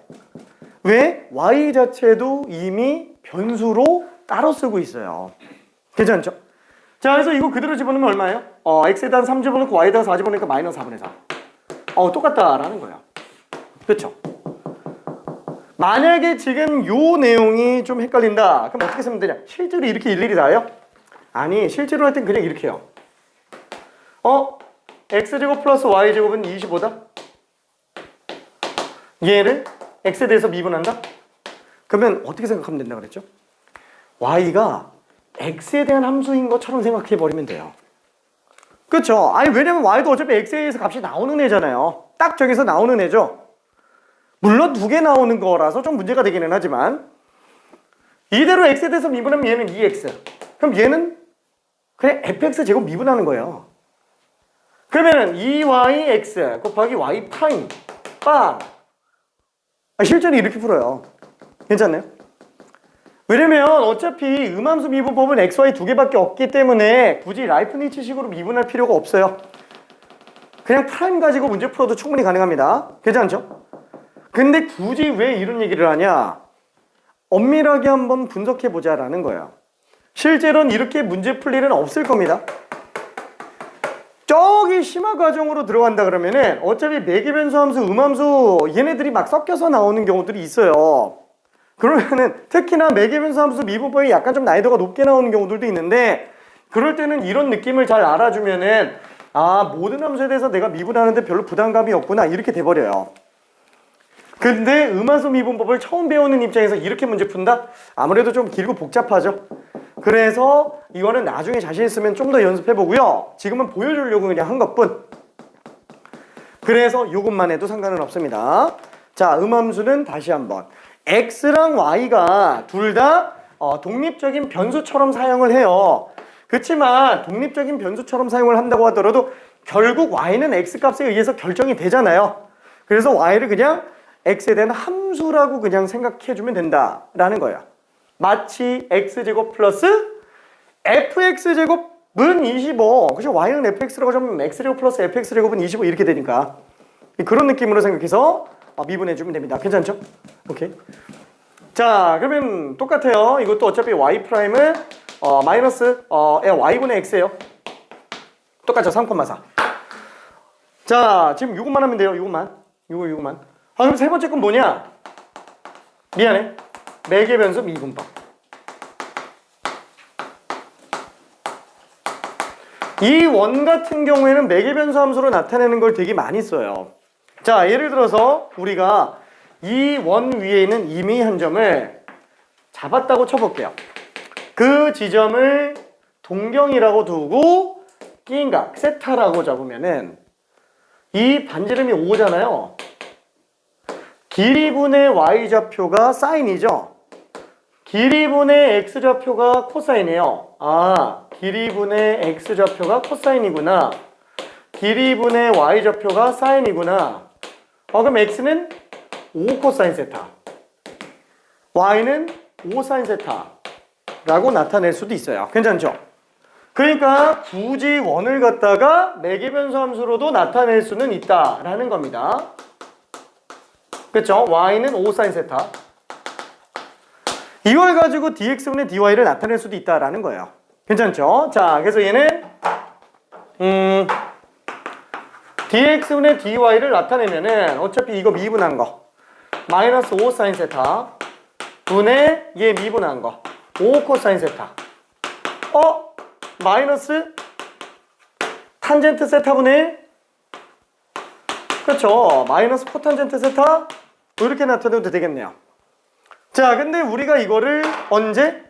[SPEAKER 2] 왜? y 자체도 이미 변수로 따로 쓰고 있어요. 괜찮죠? 자, 그래서 이거 그대로 집어넣으면 얼마예요? x에다 3 집어넣고 y에다가 4 집어넣으니까 마이너스 4분의 4. 똑같다라는 거예요. 그렇죠? 만약에 지금 요 내용이 좀 헷갈린다. 그럼 어떻게 쓰면 되냐? 실제로 이렇게 일일이 다예요? 아니, 실제로 할 땐 그냥 이렇게 해요. x제곱 플러스 y제곱은 25다? 얘를 x에 대해서 미분한다? 그러면 어떻게 생각하면 된다 그랬죠? y가 x에 대한 함수인 것처럼 생각해버리면 돼요. 그쵸? 왜냐면 y도 어차피 x에 의해서 값이 나오는 애잖아요. 딱 저기서 나오는 애죠. 물론 두 개 나오는 거라서 좀 문제가 되기는 하지만 이대로 x에 대해서 미분하면 얘는 2x. 그럼 얘는 그냥 fx 제곱 미분하는 거예요. 그러면은 2yx 곱하기 y 프라임 빵. 실제로 이렇게 풀어요. 괜찮나요? 왜냐면 어차피 음함수 미분법은 x, y 두 개밖에 없기 때문에 굳이 라이프니츠식으로 미분할 필요가 없어요. 그냥 프라임 가지고 문제 풀어도 충분히 가능합니다. 괜찮죠? 근데 굳이 왜 이런 얘기를 하냐? 엄밀하게 한번 분석해보자라는 거예요. 실제로는 이렇게 문제 풀 일은 없을 겁니다. 저기 심화 과정으로 들어간다 그러면은 어차피 매개변수 함수, 음함수 얘네들이 막 섞여서 나오는 경우들이 있어요. 그러면은 특히나 매개변수 함수 미분법이 약간 좀 난이도가 높게 나오는 경우들도 있는데 그럴 때는 이런 느낌을 잘 알아주면은 모든 함수에 대해서 내가 미분하는데 별로 부담감이 없구나 이렇게 돼버려요. 근데 음함수 미분법을 처음 배우는 입장에서 이렇게 문제 푼다? 아무래도 좀 길고 복잡하죠. 그래서 이거는 나중에 자신 있으면 좀 더 연습해보고요. 지금은 보여주려고 그냥 한 것뿐. 그래서 이것만 해도 상관은 없습니다. 자, 음함수는 다시 한번 x랑 y가 둘 다 독립적인 변수처럼 사용을 해요. 그렇지만 독립적인 변수처럼 사용을 한다고 하더라도 결국 y는 x값에 의해서 결정이 되잖아요. 그래서 y를 그냥 x에 대한 함수라고 그냥 생각해주면 된다라는 거예요. 마치 x제곱 플러스 fx제곱은 25. 그죠? y는 fx라고 하면 x제곱 플러스 fx제곱은 25 이렇게 되니까 그런 느낌으로 생각해서 미분해주면 됩니다. 괜찮죠? 오케이. 자, 그러면 똑같아요. 이것도 어차피 y 프라임은 마이너스 y분의 x예요. 똑같죠? 3,4. 자, 지금 이것만 하면 돼요. 이것만. 이것만. 그럼 세 번째 건 뭐냐? 미안해. 매개변수 미분법. 이 원 같은 경우에는 매개변수 함수로 나타내는 걸 되게 많이 써요. 자, 예를 들어서 우리가 이 원 위에 있는 임의 한 점을 잡았다고 쳐볼게요. 그 지점을 동경이라고 두고 끼인각 세타라고 잡으면은 이 반지름이 5잖아요. 길이분의 y좌표가 사인이죠. 길이분의 x좌표가 코사인이에요. 아, 길이분의 x좌표가 코사인이구나. 길이분의 y좌표가 사인이구나. 그럼 x는 5 코사인 세타, y는 5 사인 세타라고 나타낼 수도 있어요. 괜찮죠? 그러니까 굳이 원을 갖다가 매개변수 함수로도 나타낼 수는 있다라는 겁니다. 그렇죠? y는 5 사인 세타. 이걸 가지고 dx분의 dy를 나타낼 수도 있다라는 거예요. 괜찮죠? 자, 그래서 얘는 dx분의 dy를 나타내면은 어차피 이거 미분한 거 마이너스 5 사인 세타 분의 얘 미분한 거 5 코사인 세타. 마이너스 탄젠트 세타분의, 그렇죠, 마이너스 코탄젠트 세타. 이렇게 나타내도 되겠네요. 자, 근데 우리가 이거를 언제?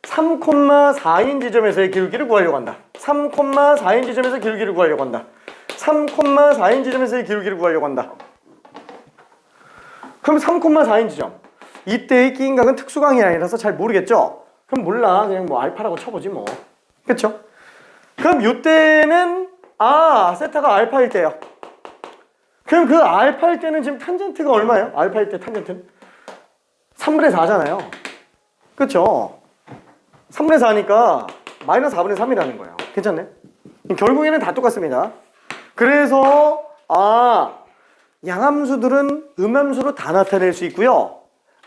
[SPEAKER 2] 3,4인 지점에서의 기울기를 구하려고 한다. 3,4인 지점에서 기울기를 구하려고 한다. 3,4인 지점에서의 기울기를 구하려고 한다. 그럼 3,4인 지점. 이때의 끼인각은 특수광이 아니라서 잘 모르겠죠? 그럼 몰라. 그냥 뭐 알파라고 쳐보지 뭐. 그쵸? 그럼 이때는 세타가 알파일 때요. 그럼 그 알파일 때는 지금 탄젠트가 얼마예요? 알파일 때 탄젠트는 3분의 4잖아요. 그쵸? 3분의 4니까 마이너스 4분의 3이라는 거예요. 괜찮네? 결국에는 다 똑같습니다. 그래서 양함수들은 음함수로 다 나타낼 수 있고요.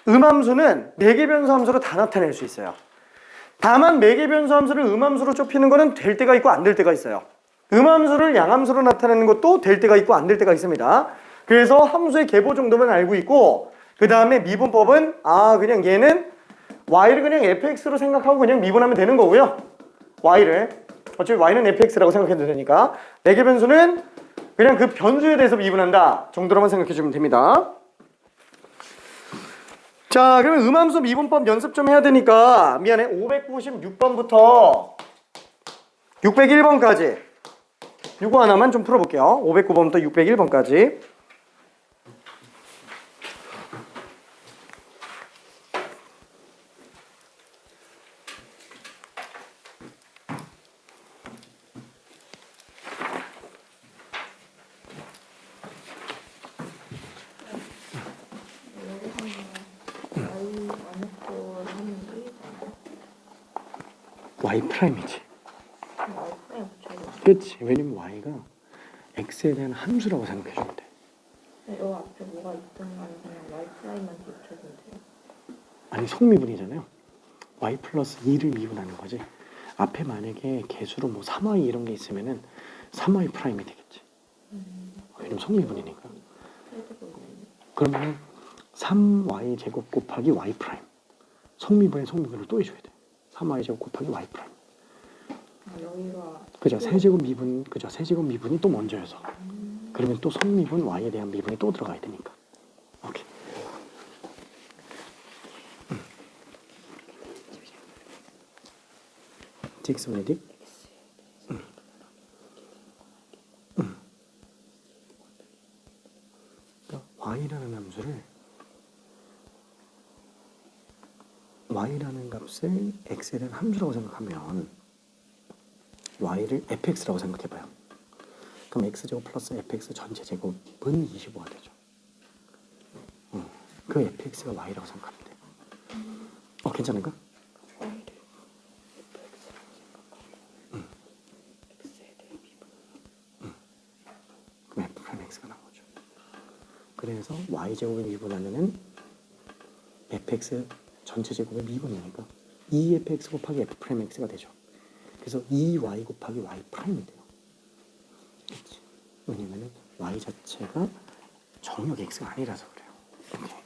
[SPEAKER 2] 음함수는 매개변수 함수로 다 나타낼 수 있어요. 다만 매개변수 함수를 음함수로 좁히는 거는 될 때가 있고 안 될 때가 있어요. 음함수를 양함수로 나타내는 것도 될 때가 있고 안 될 때가 있습니다. 그래서 함수의 계보 정도만 알고 있고, 그 다음에 미분법은 그냥 얘는 y를 그냥 fx로 생각하고 그냥 미분하면 되는 거고요. y를 어차피 y는 fx라고 생각해도 되니까 매개변수는 그냥 그 변수에 대해서 미분한다 정도로만 생각해 주면 됩니다. 자, 그러면 음함수 미분법 연습 좀 해야 되니까 미안해, 596번부터 601번까지 이거 하나만 좀 풀어볼게요. 509번부터 601번까지. y 프라임이지. 그치? 왜냐면 y가 x에 대한 함수라고 생각해주면 돼.
[SPEAKER 1] 요 앞에 뭐가 있든 간에 그냥 y 프라임만 붙여주면 돼요?
[SPEAKER 2] 아니, 속미분이잖아요. y 플러스 2를 미분하는 거지. 앞에 만약에 개수로 뭐 3y 이런 게 있으면은 3y 프라임이 되겠지. 왜냐면 속미분이니까. 그러면 3y 제곱 곱하기 y 프라임. 속미분에 속미분을 또 해줘야 돼. 3y 제곱 곱하기 y 프라임.
[SPEAKER 1] 여기가
[SPEAKER 2] 그죠? 세제곱 미분, 그죠? 세제곱 미분이 또 먼저여서. 그러면 또 속미분 y에 대한 미분이 또 들어가야 되니까. 오케이. dx분의 d. 그러니까 y라는 함수를 y라는 값을 x에 대한 함수라고 생각하면 y를 fx라고 생각해봐요. 그럼 x제곱 플러스 fx 전체 제곱은 25가 되죠. 그 fx가 y라고 생각하면 돼. 괜찮은가? 그럼 f 프라임 x가 나오죠. 그래서 y제곱을 미분하면은 fx 전체 제곱의 미분이니까 2fx 곱하기 f 프라임 x가 되죠. 그래서 2y 곱하기 y 프라임이 돼요. 그렇지? 왜냐면은 y 자체가 정역 x가 아니라서 그래요. 이렇게.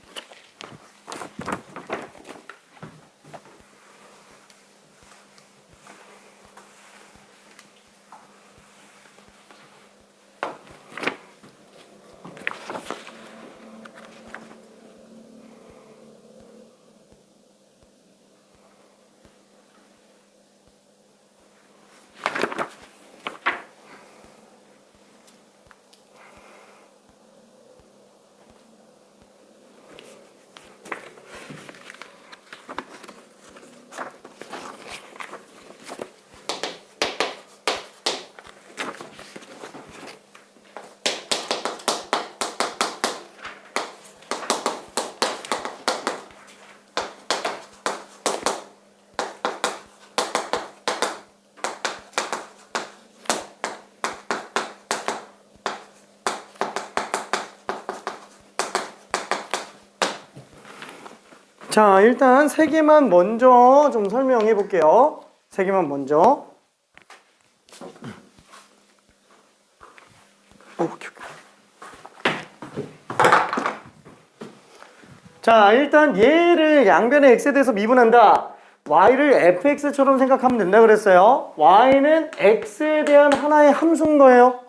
[SPEAKER 2] 자, 일단 세 개만 먼저 좀 설명해 볼게요. 세 개만 먼저. 자, 일단 얘를 양변의 x에 대해서 미분한다. y를 fx처럼 생각하면 된다 그랬어요. y는 x에 대한 하나의 함수인 거예요.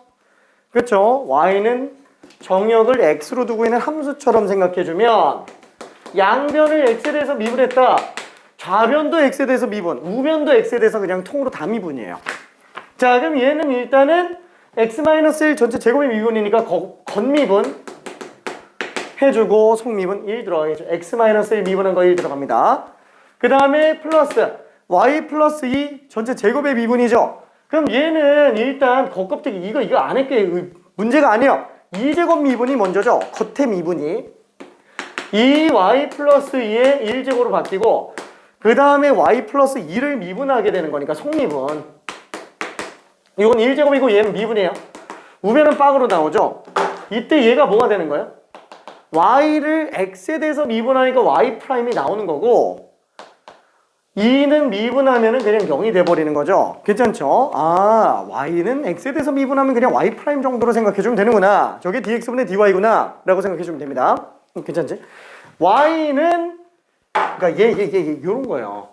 [SPEAKER 2] 그렇죠? y는 정역을 x로 두고 있는 함수처럼 생각해주면 양변을 x에 대해서 미분했다. 좌변도 x에 대해서 미분, 우변도 x에 대해서 그냥 통으로 다 미분이에요. 자, 그럼 얘는 일단은 x-1 전체 제곱의 미분이니까 겉미분 해주고 속미분 1 들어가겠죠. x-1 미분한 거 1 들어갑니다. 그 다음에 플러스 y 플러스 2 전체 제곱의 미분이죠. 그럼 얘는 일단 겉껍데기 이거 안에 게 문제가 아니에요. 2제곱 미분이 먼저죠. 겉의 미분이 2y 플러스 2의 1제곱으로 바뀌고 그 다음에 y 플러스 2를 미분하게 되는 거니까 속미분. 이건 1제곱이고 얘는 미분이에요. 우변은 빡으로 나오죠. 이때 얘가 뭐가 되는 거예요? y를 x에 대해서 미분하니까 y 프라임이 나오는 거고 2는 미분하면은 그냥 0이 돼버리는 거죠. 괜찮죠? 아, y는 x에 대해서 미분하면 그냥 y 프라임 정도로 생각해주면 되는구나. 저게 dx분의 dy구나 라고 생각해주면 됩니다. 괜찮지? y는 그러니까 얘 요런 거예요.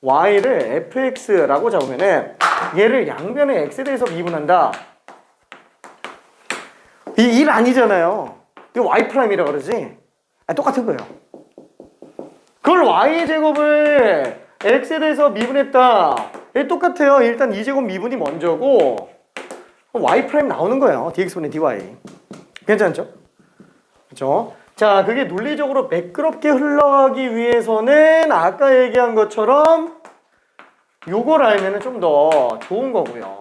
[SPEAKER 2] y를 fx라고 잡으면은 얘를 양변의 x에 대해서 미분한다. 이 1 아니잖아요. 이거 y 프라임이라고 그러지? 똑같은 거예요. 그걸 y 제곱을 x에 대해서 미분했다. 똑같아요. 일단 2제곱 미분이 먼저고 y 프라임 나오는 거예요. dx분의 dy. 괜찮죠? 그렇죠? 자, 그게 논리적으로 매끄럽게 흘러가기 위해서는 아까 얘기한 것처럼 요걸 알면은 좀 더 좋은 거고요.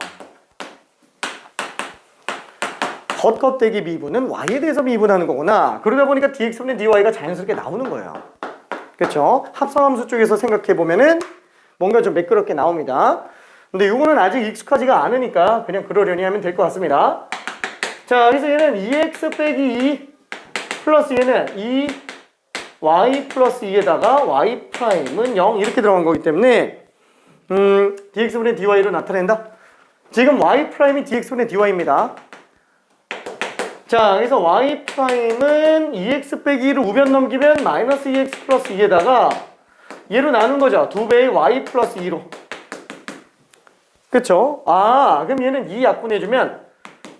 [SPEAKER 2] 겉껍데기 미분은 y에 대해서 미분하는 거구나. 그러다 보니까 dx분의 dy가 자연스럽게 나오는 거예요. 그렇죠? 합성함수 쪽에서 생각해 보면은 뭔가 좀 매끄럽게 나옵니다. 근데 요거는 아직 익숙하지가 않으니까 그냥 그러려니 하면 될 것 같습니다. 자, 그래서 얘는 2x 빼기 2 플러스 얘는 2y 플러스 2에다가 y 프라임은 0 이렇게 들어간 거기 때문에 dx분의 dy로 나타낸다. 지금 y 프라임이 dx분의 dy입니다. 자, 그래서 y 프라임은 2x 빼기 1을 우변 넘기면 마이너스 2x 플러스 2에다가 얘로 나눈 거죠. 2배의 y 플러스 2로. 그쵸? 아, 그럼 얘는 2 약분해주면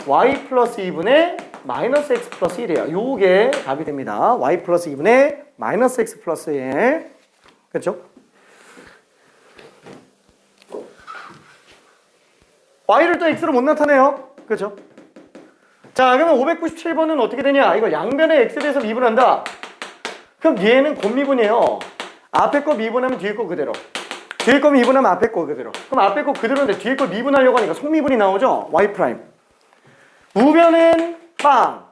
[SPEAKER 2] y 플러스 2분의 마이너스 x 플러스 1이에요. 요게 답이 됩니다. y 플러스 2분의 마이너스 x 플러스 1. 그쵸? y를 또 x로 못 나타내요. 그쵸? 자, 그러면 597번은 어떻게 되냐? 이거 양변의 x에 대해서 미분한다. 그럼 얘는 곱미분이에요. 앞에 거 미분하면 뒤에 거 그대로. 뒤에 거 미분하면 앞에 거 그대로. 그럼 앞에 거 그대로인데 뒤에 거 미분하려고 하니까 속미분이 나오죠? y 프라임. 우변은 빵.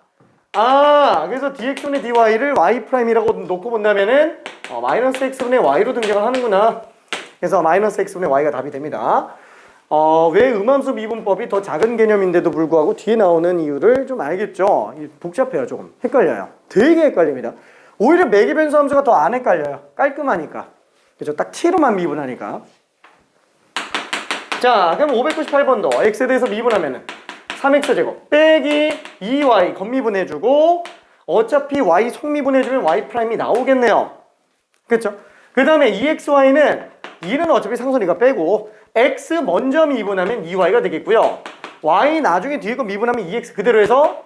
[SPEAKER 2] 아, 그래서 dx분의 dy를 y 프라임이라고 놓고 본다면은 마이너스 x분의 y로 등장을 하는구나. 그래서 마이너스 x분의 y가 답이 됩니다. 왜 음함수 미분법이 더 작은 개념인데도 불구하고 뒤에 나오는 이유를 좀 알겠죠? 복잡해요, 조금. 헷갈려요. 되게 헷갈립니다. 오히려 매개변수 함수가 더 안 헷갈려요. 깔끔하니까. 그죠? 딱 t로만 미분하니까. 자, 그럼 598번도 x에 대해서 미분하면은 3x제곱 빼기 2y 겉미분해주고 어차피 y 속미분해주면 y' 나오겠네요. 그렇죠? 그 다음에 2xy는 2는 어차피 상선이가 빼고 x 먼저 미분하면 2y가 되겠고요. y 나중에 뒤에 거 미분하면 2x 그대로 해서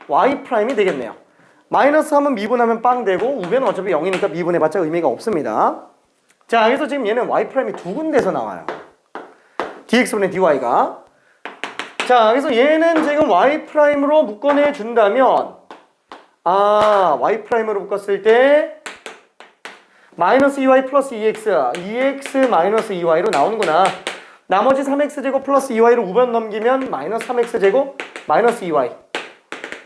[SPEAKER 2] y' 되겠네요. 마이너스 3은 미분하면 빵 되고 우변은 어차피 0이니까 미분해봤자 의미가 없습니다. 자, 그래서 지금 얘는 y' 두 군데서 나와요. dx분의 dy가. 자, 그래서 얘는 지금 y'으로 묶어내 준다면 y'으로 묶었을 때 마이너스 2y 플러스 2x 2x 마이너스 2y로 나오는구나. 나머지 3x제곱 플러스 2y로 우변 넘기면 마이너스 3x제곱 마이너스 2y.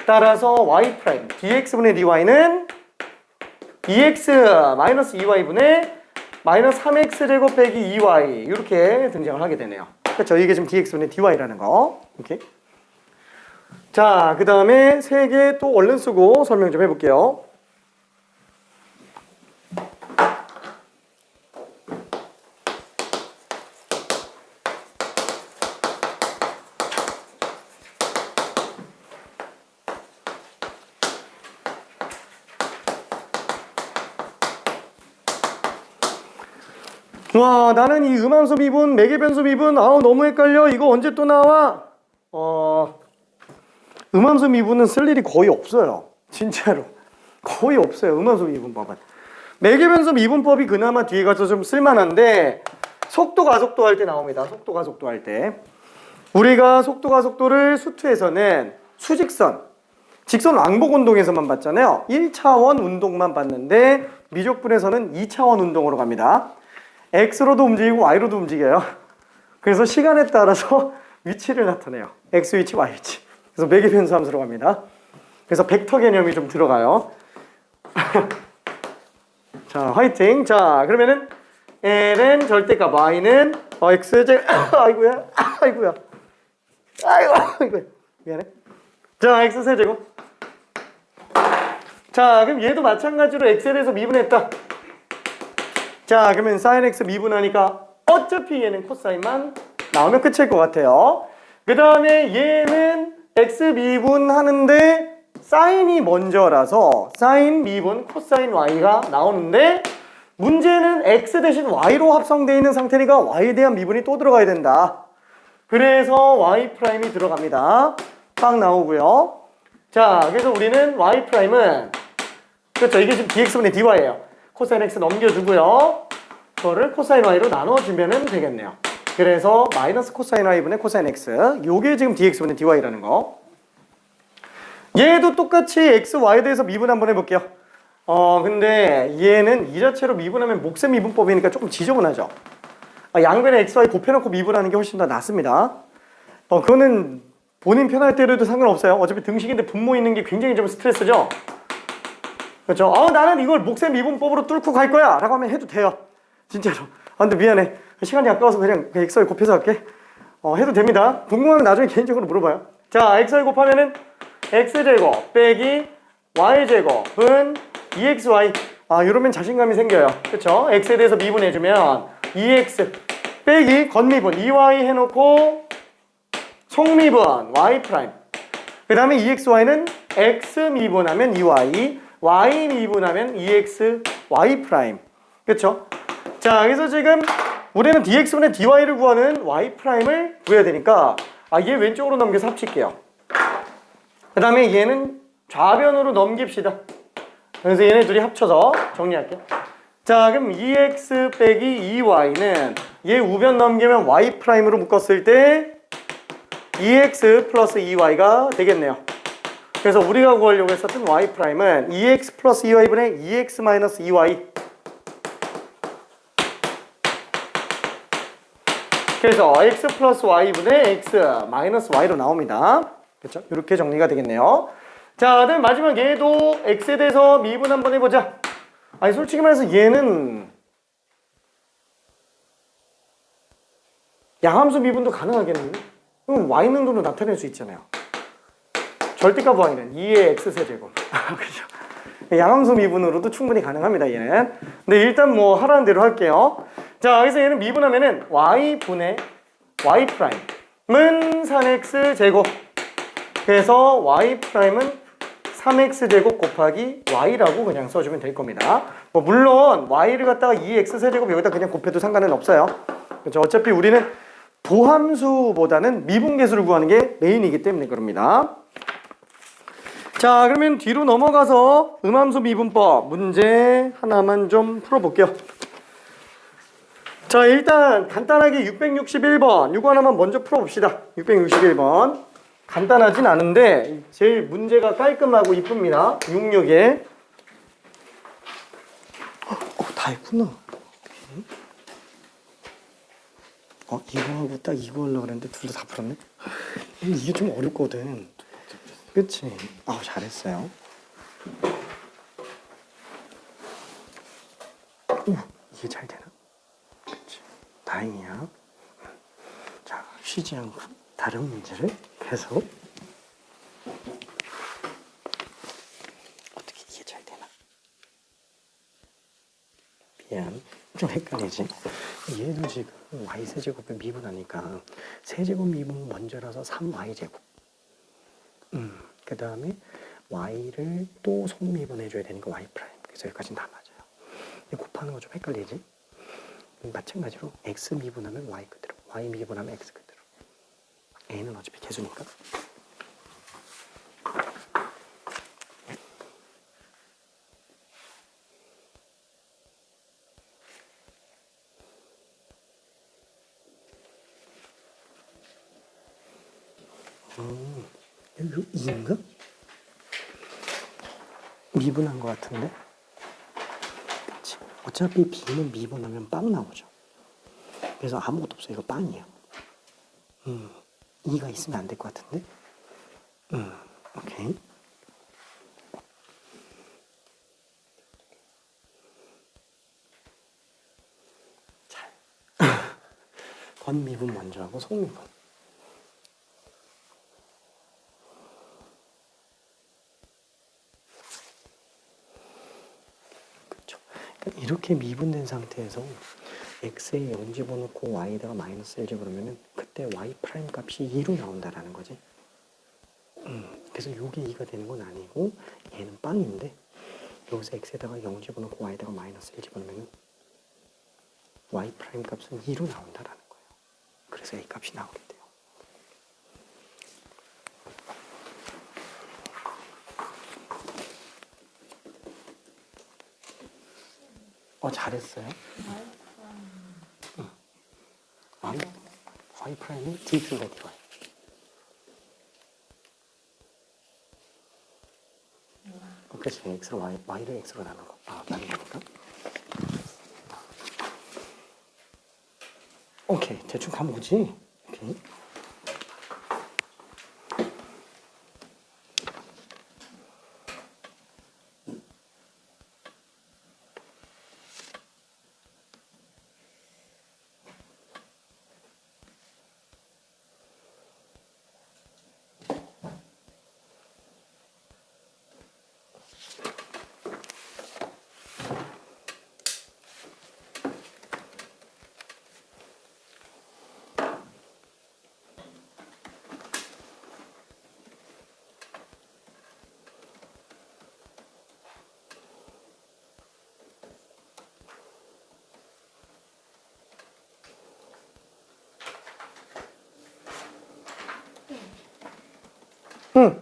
[SPEAKER 2] 따라서 y' dx분의 dy는 2x 마이너스 2y분의 마이너스 3x제곱 빼기 2y 이렇게 등장을 하게 되네요. 그렇죠? 이게 지금 dx분의 dy라는 거. 오케이. 자, 그 다음에 세 개 또 얼른 쓰고 설명 좀 해볼게요. 와, 나는 이 음함수 미분, 매개변수 미분, 너무 헷갈려. 이거 언제 또 나와? 음함수 미분은 쓸 일이 거의 없어요. 진짜로. 거의 없어요. 음함수 미분법은. 매개변수 미분법이 그나마 뒤에 가서 좀 쓸만한데, 속도 가속도 할 때 나옵니다. 속도 가속도 할 때. 우리가 속도 가속도를 수투에서는 수직선, 직선 왕복 운동에서만 봤잖아요. 1차원 운동만 봤는데, 미적분에서는 2차원 운동으로 갑니다. X로도 움직이고 Y로도 움직여요. 그래서 시간에 따라서 위치를 나타내요. X 위치, Y 위치. 그래서 매개변수 함수로 갑니다. 그래서 벡터 개념이 좀 들어가요. 자, 화이팅. 자, 그러면은 L은 절대값, Y는 X제 아이고야. 아이고. 미안해. 자, X 세제곱. 자, 그럼 얘도 마찬가지로 X에 대해서 미분했다. 자, 그러면 sin x 미분하니까 어차피 얘는 코사인만 나오면 끝일 것 같아요. 그 다음에 얘는 x 미분하는데 사인이 먼저라서 사인 미분 코사인 y가 나오는데 문제는 x 대신 y로 합성되어 있는 상태니까 y에 대한 미분이 또 들어가야 된다. 그래서 y' 들어갑니다. 딱 나오고요. 자, 그래서 우리는 y''은 그렇죠. 이게 지금 dx분의 dy예요. 코사인 x 넘겨주고요. 그거를 코사인 y로 나눠주면 되겠네요. 그래서 마이너스 코사인 y분의 코사인 x. 요게 지금 dx분의 dy라는 거. 얘도 똑같이 x, y에 대해서 미분 한번 해볼게요. 근데 얘는 이 자체로 미분하면 목세 미분법이니까 조금 지저분하죠. 양변에 x, y 곱해놓고 미분하는 게 훨씬 더 낫습니다. 그거는 본인 편할 때로 해도 상관없어요. 어차피 등식인데 분모 있는 게 굉장히 좀 스트레스죠. 그렇죠? 나는 이걸 목세 미분법으로 뚫고 갈 거야 라고 하면 해도 돼요. 진짜로. 근데 미안해. 시간이 아까워서 그냥 xy 곱해서 할게. 해도 됩니다. 궁금하면 나중에 개인적으로 물어봐요. 자, xy 곱하면은 x제곱 빼기 y제곱은 2xy. 이러면 자신감이 생겨요. 그렇죠? x에 대해서 미분해주면 2x 빼기 겉미분 2y 해놓고 속미분 y'. 그 다음에 2xy는 x 미분하면 2y, y 미분하면 2x y'. 그렇죠? 자, 그래서 지금 우리는 dx분의 dy를 구하는 y'을 구해야 되니까 얘 왼쪽으로 넘겨서 합칠게요. 그 다음에 얘는 좌변으로 넘깁시다. 그래서 얘네 둘이 합쳐서 정리할게요. 자, 그럼 2x 빼기 2y는 얘 우변 넘기면 y'으로 묶었을 때 2x 플러스 2y가 되겠네요. 그래서 우리가 구하려고 했었던 y''은 2x 플러스 2y분의 2x 마이너스 2y. 그래서 x 플러스 y분의 x 마이너스 y로 나옵니다. 그렇죠? 이렇게 정리가 되겠네요. 자, 그다음 마지막 얘도 x에 대해서 미분 한번 해보자. 솔직히 말해서 얘는 양함수 미분도 가능하겠는데? 그럼 y능동도 나타낼 수 있잖아요. 절대값 y는 2의 x세제곱. 그죠? 양함수 미분으로도 충분히 가능합니다, 얘는. 근데 일단 뭐 하라는 대로 할게요. 자, 여기서 얘는 미분하면은 y분의 y 프라임은 3x 제곱. 그래서 y 프라임은 3x 제곱 곱하기 y라고 그냥 써주면 될 겁니다. 뭐 물론 y를 갖다가 2x 세제곱 여기다 그냥 곱해도 상관은 없어요. 그렇죠? 어차피 우리는 도함수보다는 미분계수를 구하는 게 메인이기 때문에 그럽니다. 자, 그러면 뒤로 넘어가서 음함수 미분법 문제 하나만 좀 풀어볼게요. 자, 일단 간단하게 661번 이거 하나만 먼저 풀어봅시다. 661번 간단하진 않은데 제일 문제가 깔끔하고 이쁩니다. 66에 다 했구나. 이거하고 딱 이거 하려고 그랬는데 둘 다 풀었네. 이게 좀 어렵거든. 그치? 잘했어요. 이게 잘 되나? 그치? 다행이야. 자, 쉬지 않고 다른 문제를 계속. 어떻게 이게 잘 되나? 미안. 좀 헷갈리지? 얘도 지금 y 세제곱에 미분하니까 세제곱 미분 먼저라서 3y제곱. 그 다음에 y를 또 속미분해줘야 되니까 y 프라임. 그래서 여기까지는 다 맞아요. 근데 곱하는 거 좀 헷갈리지? 마찬가지로 x 미분하면 y 그대로, y 미분하면 x 그대로. a는 어차피 개수니까. 이거 2인가? 미분한 것 같은데? 그치. 어차피 b는 미분하면 빵 나오죠. 그래서 아무것도 없어. 이거 빵이야. 2가 있으면 안 될 것 같은데? 오케이. 잘. 건미분 먼저 하고 속미분. 이렇게 미분된 상태에서 x에 0 집어넣고 y에다가 마이너스 1 집어넣으면 그때 y 프라임 값이 2로 나온다라는 거지. 그래서 이게 2가 되는 건 아니고 얘는 빵인데 여기서 x에다가 0 집어넣고 y에다가 마이너스 1 집어넣으면 y 프라임 값은 2로 나온다라는 거예요. 그래서 a 값이 나오게 돼요. 잘했어요. y 프라임이 dx가 들어요. 그렇지. x로 y를 x로 나눈 거. 나눈 거니까. 오케이. 대충 가면 오지. 오케이. 응.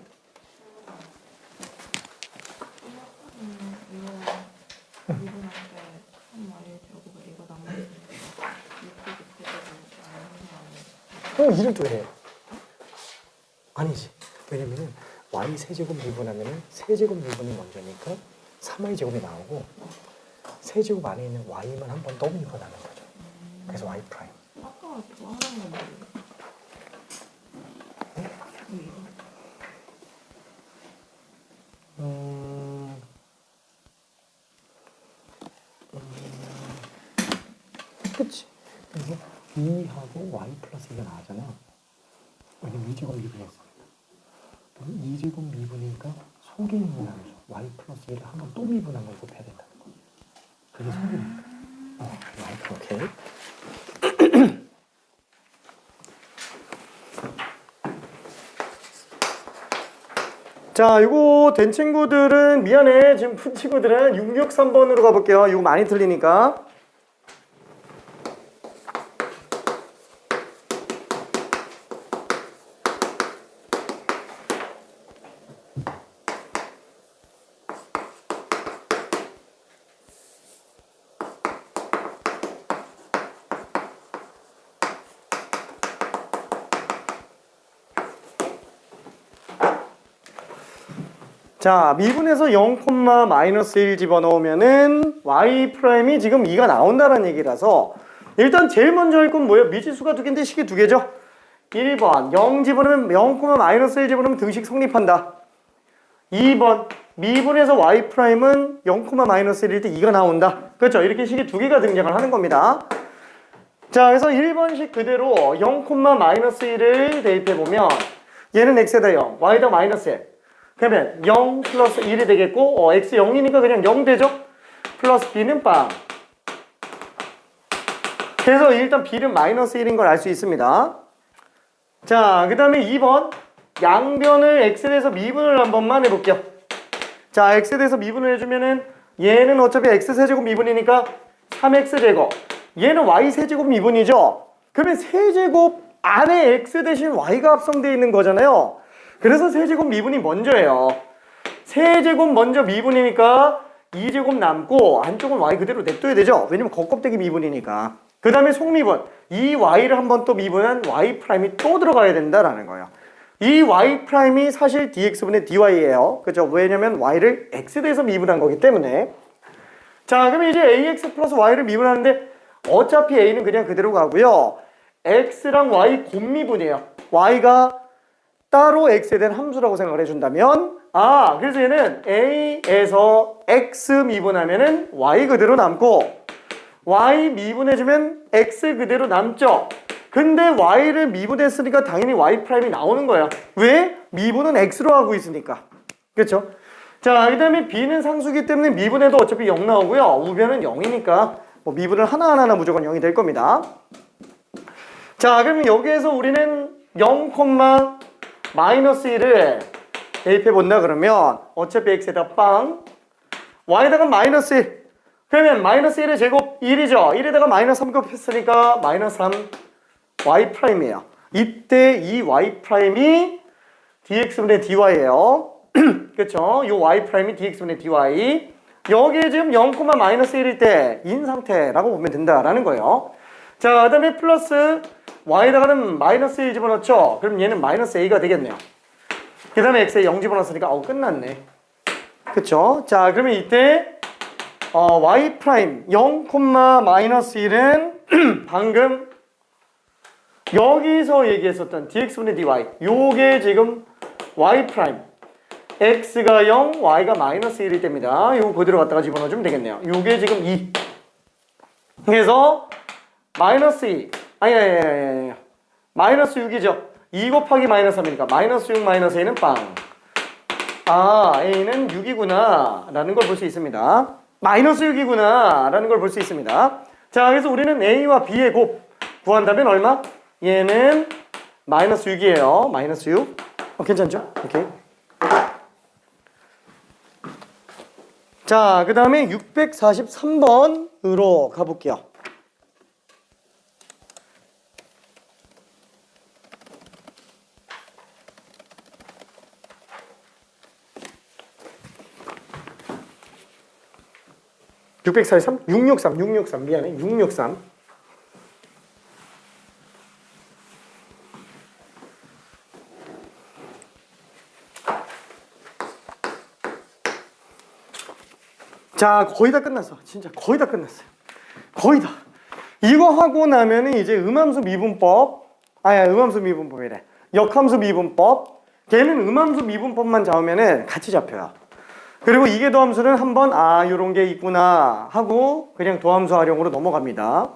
[SPEAKER 2] 이름도 해. 아니지. 왜냐면은 y 세제곱 미분하면은 세제곱 미분이 먼저니까 3y 제곱이 나오고 세제곱 안에 있는 y만 한 번 더 미분하는 거죠. 그래서 y 프라임.
[SPEAKER 1] 아까 좋아하는 건데.
[SPEAKER 2] 그치. 그래서 2하고 y 플러스 2가 나왔잖아. 왜냐면 2제곱 미분이었으니까. 2제곱 미분이니까 성계미분함이죠. y 플러스 1을 한번 또 미분한 걸 곱해야 된다는 거. 그게 성계입니다. y 오케이. 자, 이거 된 친구들은 미안해. 지금 푼 친구들은 663번으로 가볼게요. 이거 많이 틀리니까. 자, 미분에서 0, 마이너스 1 집어넣으면은 y 프라임이 지금 2가 나온다는 얘기라서 일단 제일 먼저 할 건 뭐예요? 미지수가 두 개인데 식이 두 개죠? 1번 0 집어넣으면 0, 마이너스 1 집어넣으면 등식 성립한다. 2번 미분에서 y 프라임은 0, 마이너스 1일 때 2가 나온다. 그렇죠? 이렇게 식이 두 개가 등장을 하는 겁니다. 자, 그래서 1번식 그대로 0, 마이너스 1을 대입해보면 얘는 x에다 0, y에다 마이너스 1. 그러면 0 플러스 1이 되겠고 x 0이니까 그냥 0 되죠? 플러스 b는 빵. 그래서 일단 b는 마이너스 1인 걸 알 수 있습니다. 자, 그 다음에 2번 양변을 x에 대해서 미분을 한 번만 해볼게요. 자, x에 대해서 미분을 해주면은 얘는 어차피 x세제곱 미분이니까 3x제곱, 얘는 y세제곱 미분이죠? 그러면 세제곱 안에 x 대신 y가 합성되어 있는 거잖아요. 그래서 세제곱 미분이 먼저예요. 세제곱 먼저 미분이니까 2제곱 남고 안쪽은 y 그대로 냅둬야 되죠. 왜냐면 겉껍데기 미분이니까. 그 다음에 속미분, 이 y를 한번 또 미분한 y 프라임이 또 들어가야 된다라는 거예요. 이 y 프라임이 사실 dx분의 dy예요. 그죠? 왜냐면 y를 x에 대해서 미분한 거기 때문에. 자, 그러면 이제 ax 플러스 y를 미분하는데 어차피 a는 그냥 그대로 가고요. x랑 y 곱미분이에요. y가 따로 x에 대한 함수라고 생각을 해준다면, 그래서 얘는 a에서 x 미분하면은 y 그대로 남고 y 미분해주면 x 그대로 남죠. 근데 y를 미분했으니까 당연히 y 프라임이 나오는 거예요. 왜? 미분은 x로 하고 있으니까. 그렇죠? 자, 그 다음에 b는 상수기 때문에 미분해도 어차피 0 나오고요. 우변은 0이니까 뭐 미분을 하나하나 무조건 0이 될 겁니다. 자, 그러면 여기에서 우리는 0, 마이너스 1을 대입해 본다 그러면 어차피 x에다 빵, y에다가 마이너스 1. 그러면 마이너스 1의 제곱 1이죠. 1에다가 마이너스 3 곱했으니까 마이너스 3 y 프라임이에요. 이때 이 y 프라임이 dx분의 dy예요. 그렇죠? 이 y 프라임이 dx분의 dy. 여기에 지금 0, 마이너스 1일 때 인 상태라고 보면 된다라는 거예요. 자, 그 다음에 플러스 y에다가는 마이너스 1 집어넣죠. 그럼 얘는 마이너스 a가 되겠네요. 그 다음에 x에 0 집어넣었으니까 끝났네. 그쵸? 자, 그러면 이때 y 프라임 0, 마이너스 1은 방금 여기서 얘기했었던 dx분의 dy, 요게 지금 y 프라임 x가 0, y가 마이너스 1일 때입니다. 요거 그대로 갖다가 집어넣어주면 되겠네요. 요게 지금 2. 그래서 마이너스 2, 아니 마이너스 6이죠. 2 곱하기 마이너스 3이니까 마이너스 6 마이너스 a는 빵. a는 6이구나 라는 걸 볼 수 있습니다. 마이너스 6이구나 라는 걸 볼 수 있습니다. 자, 그래서 우리는 a와 b의 곱 구한다면 얼마? 얘는 마이너스 6이에요. 마이너스 6. 괜찮죠? 오케이. 자, 그 다음에 643번으로 가볼게요. (643) 663 미안해. 663. 자, 거의 다 끝났어. 진짜 거의 다 끝났어요. 거의 다. 이거 하고 나면은 이제 음함수 미분법, 음함수 미분법이래. 역함수 미분법. 걔는 음함수 미분법만 잡으면은 같이 잡혀요. 그리고 이계 도함수는 한번 요런 게 있구나 하고 그냥 도함수 활용으로 넘어갑니다.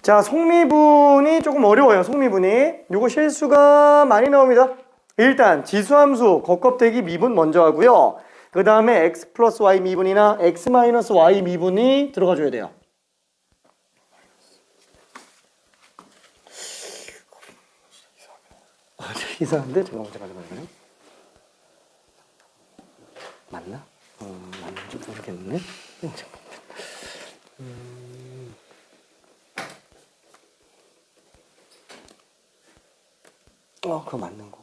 [SPEAKER 2] 자, 속미분이 조금 어려워요. 속미분이. 요거 실수가 많이 나옵니다. 일단 지수함수 겉껍데기 미분 먼저 하고요. 그 다음에 x 플러스 y 미분이나 x 마이너스 y 미분이 들어가 줘야 돼요. 이상한데? 잠깐만. 맞나? 맞는지 모르겠네. 잠깐만. 그거 맞는 거.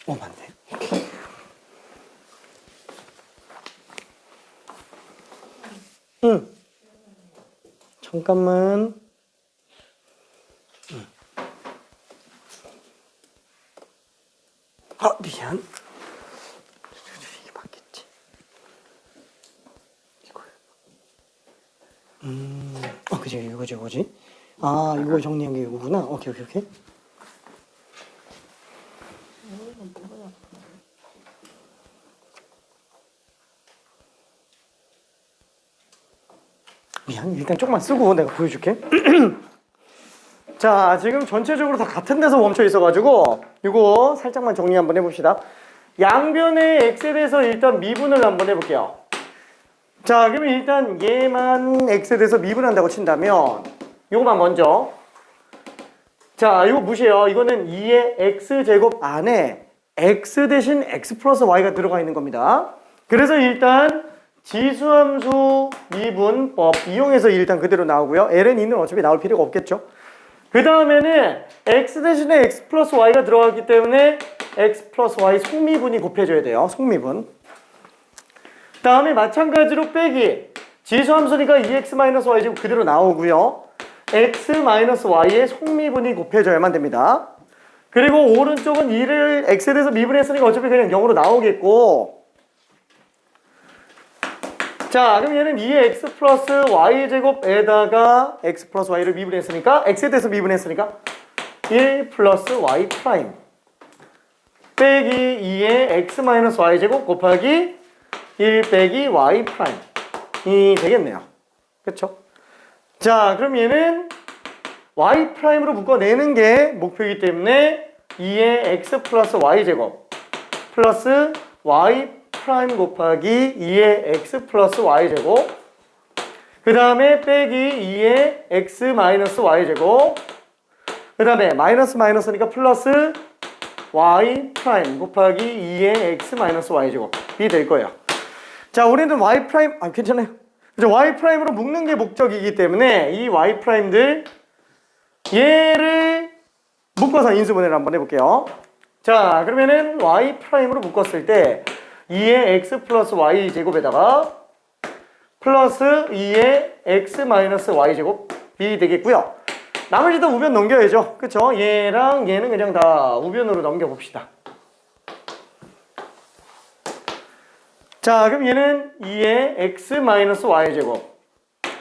[SPEAKER 2] 맞네. 잠깐만. 미안. 이게 맞겠지. 이거요. 그지, 이거지. 이거 정리한 게 이거구나. 오케이. 미안, 일단 조금만 쓰고 내가 보여줄게. 자, 지금 전체적으로 다 같은 데서 멈춰 있어가지고 이거 살짝만 정리 한번 해봅시다. 양변의 x에 대해서 일단 미분을 한번 해볼게요. 자, 그러면 일단 얘만 x에 대해서 미분한다고 친다면 이거만 먼저. 자, 이거 무시해요. 이거는 2의 x제곱 안에 x 대신 x 플러스 y가 들어가 있는 겁니다. 그래서 일단 지수함수 미분법 이용해서 일단 그대로 나오고요. ln 2는 어차피 나올 필요가 없겠죠. 그 다음에는 x 대신에 x 플러스 y가 들어갔기 때문에 x 플러스 y 속미분이 곱해줘야 돼요. 속미분. 다음에 마찬가지로 빼기. 지수함수니까 2x 마이너스 y 제곱 그대로 나오고요. x 마이너스 y의 속미분이 곱해져야만 됩니다. 그리고 오른쪽은 2를 x에 대해서 미분했으니까 어차피 그냥 0으로 나오겠고, 자, 그럼 얘는 2의 x 플러스 y 제곱에다가 x 플러스 y를 미분했으니까 x에 대해서 미분했으니까 1 플러스 y 프라임 빼기 2의 x 마이너스 y 제곱 곱하기 1 빼기 y 프라임이 되겠네요. 그렇죠? 자, 그럼 얘는 y 프라임으로 묶어내는 게 목표이기 때문에 2의 x 플러스 y 제곱 플러스 y 프라임 곱하기 2의 x 플러스 y 제곱, 그 다음에 빼기 2의 x 마이너스 y 제곱, 그 다음에 마이너스니까 플러스 y 프라임 곱하기 2의 x 마이너스 y 제곱이 될 거예요. 자, 우리는 y 프라임 괜찮아요. 이제 y 프라임으로 묶는 게 목적이기 때문에 이 y 프라임들 얘를 묶어서 인수분해를 한번 해볼게요. 자, 그러면은 y 프라임으로 묶었을 때 2의 x 플러스 y 제곱에다가 플러스 2의 x 마이너스 y 제곱이 되겠고요. 나머지도 우변 넘겨야죠. 그쵸? 얘랑 얘는 그냥 다 우변으로 넘겨봅시다. 자, 그럼 얘는 2의 x 마이너스 y 제곱,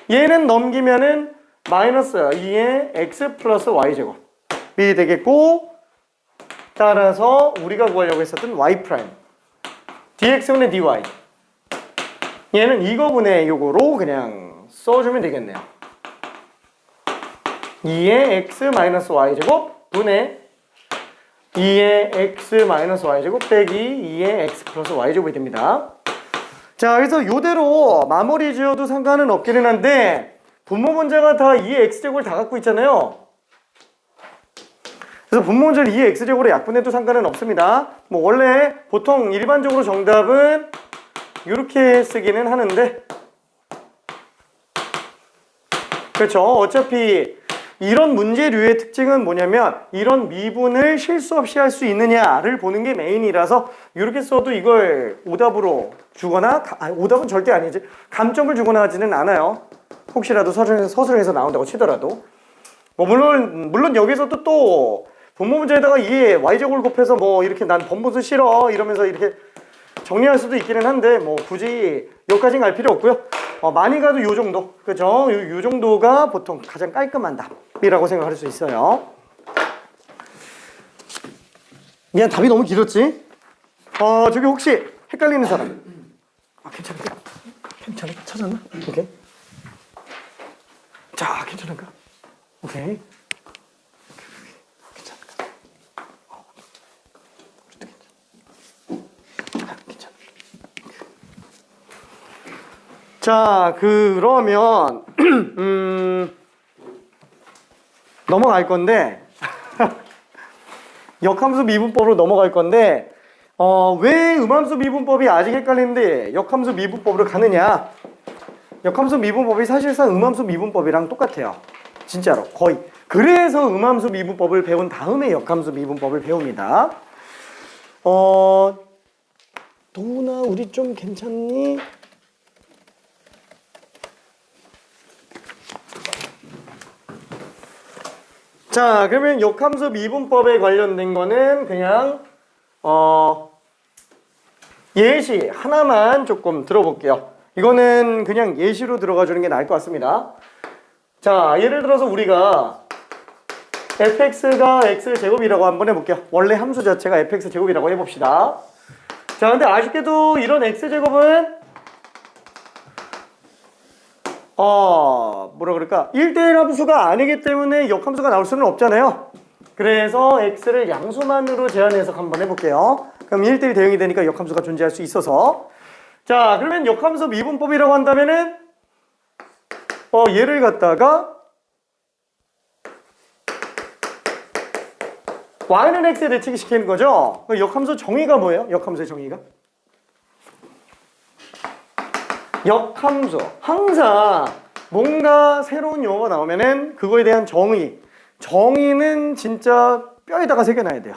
[SPEAKER 2] 얘는 넘기면은 마이너스 2의 x 플러스 y 제곱이 되겠고, 따라서 우리가 구하려고 했었던 y 프라임 dx분의 dy, 얘는 이거분의 요거로 그냥 써주면 되겠네요. 2의 x 마이너스 y 제곱 분의 2의 x 마이너스 y 제곱 빼기 2의 x 플러스 y 제곱이 됩니다. 자, 그래서 요대로 마무리 지어도 상관은 없기는 한데 분모 문제가 다 2의 x제곱을 다 갖고 있잖아요. 그래서 분모 문제를 2의 x제곱으로 약분해도 상관은 없습니다. 뭐 원래 보통 일반적으로 정답은 이렇게 쓰기는 하는데, 그렇죠. 어차피 이런 문제류의 특징은 뭐냐면 이런 미분을 실수 없이 할 수 있느냐를 보는 게 메인이라서 이렇게 써도 이걸 오답으로 주거나, 오답은 절대 아니지, 감점을 주거나 하지는 않아요. 혹시라도 서술에서 나온다고 치더라도. 뭐 물론 여기서도 또 분모 문제에다가 2의 y제곱을 곱해서 뭐 이렇게 난 번분수 싫어 이러면서 이렇게 정리할 수도 있기는 한데 뭐 굳이 여기까지는 갈 필요 없고요. 많이 가도 요 정도, 그죠? 요 정도가 보통 가장 깔끔한 답이라고 생각할 수 있어요. 미안, 답이 너무 길었지? 저기 혹시 헷갈리는 사람? 괜찮을까? 괜찮을까? 찾았나? 오케이. 자, 괜찮을까? 오케이. 괜찮을까? 괜찮아. 자, 그러면 넘어갈 건데 역함수 미분법으로 넘어갈 건데 왜 음함수 미분법이 아직 헷갈리는데 역함수 미분법으로 가느냐? 역함수 미분법이 사실상 음함수 미분법이랑 똑같아요. 진짜로 거의. 그래서 음함수 미분법을 배운 다음에 역함수 미분법을 배웁니다. 도훈아 우리 좀 괜찮니? 자, 그러면 역함수 미분법에 관련된 거는 그냥 예시 하나만 조금 들어볼게요. 이거는 그냥 예시로 들어가 주는 게 나을 것 같습니다. 자, 예를 들어서 우리가 fx가 x제곱이라고 한번 해볼게요. 원래 함수 자체가 fx제곱이라고 해봅시다. 자, 근데 아쉽게도 이런 x제곱은 뭐라 그럴까? 1대1 함수가 아니기 때문에 역함수가 나올 수는 없잖아요. 그래서 x를 양수만으로 제한해서 한번 해볼게요. 그럼 1대1 대응이 되니까 역함수가 존재할 수 있어서. 자, 그러면 역함수 미분법이라고 한다면은 얘를 갖다가 y는 x에 대치기 시키는 거죠. 역함수 정의가 뭐예요? 역함수의 정의가? 역함수. 항상 뭔가 새로운 용어가 나오면은 그거에 대한 정의는 진짜 뼈에다가 새겨놔야 돼요.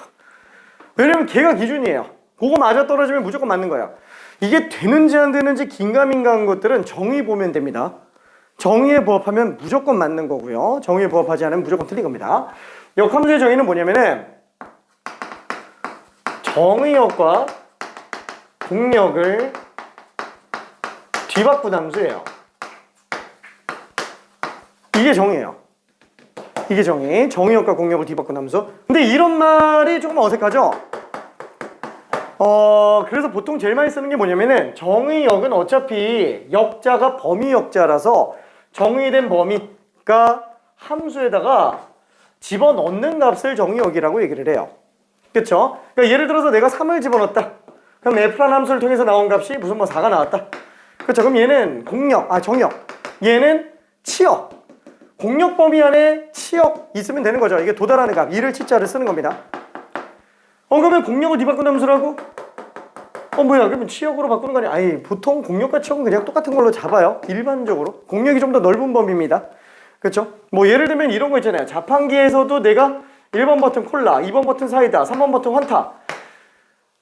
[SPEAKER 2] 왜냐면 걔가 기준이에요. 그거 맞아 떨어지면 무조건 맞는 거예요. 이게 되는지 안 되는지 긴가민가한 것들은 정의 보면 됩니다. 정의에 부합하면 무조건 맞는 거고요. 정의에 부합하지 않으면 무조건 틀린 겁니다. 역함수의 정의는 뭐냐면은 정의역과 공역을 뒤바꾼 함수예요. 이게 정의예요. 이게 정의역과 공역을 뒤바꾼 함수. 근데 이런 말이 조금 어색하죠? 그래서 보통 제일 많이 쓰는 게 뭐냐면은 정의역은 어차피 역자가 범위 역자라서 정의된 범위가 함수에다가 집어넣는 값을 정의역이라고 얘기를 해요. 그쵸? 그러니까 예를 들어서 내가 3을 집어넣었다. 그럼 f라는 함수를 통해서 나온 값이 무슨 4가 나왔다. 그쵸? 그럼 얘는 정역. 얘는 치역. 공역 범위 안에 치역 있으면 되는 거죠. 이게 도달하는 값. 2를 치자를 쓰는 겁니다. 그러면 공역을 뒤바꾼 함수라고? 그러면 치역으로 바꾸는 거 아니야? 아니, 보통 공역과 치역은 그냥 똑같은 걸로 잡아요. 일반적으로. 공역이 좀 더 넓은 범위입니다. 그쵸? 예를 들면 이런 거 있잖아요. 자판기에서도 내가 1번 버튼 콜라, 2번 버튼 사이다, 3번 버튼 환타.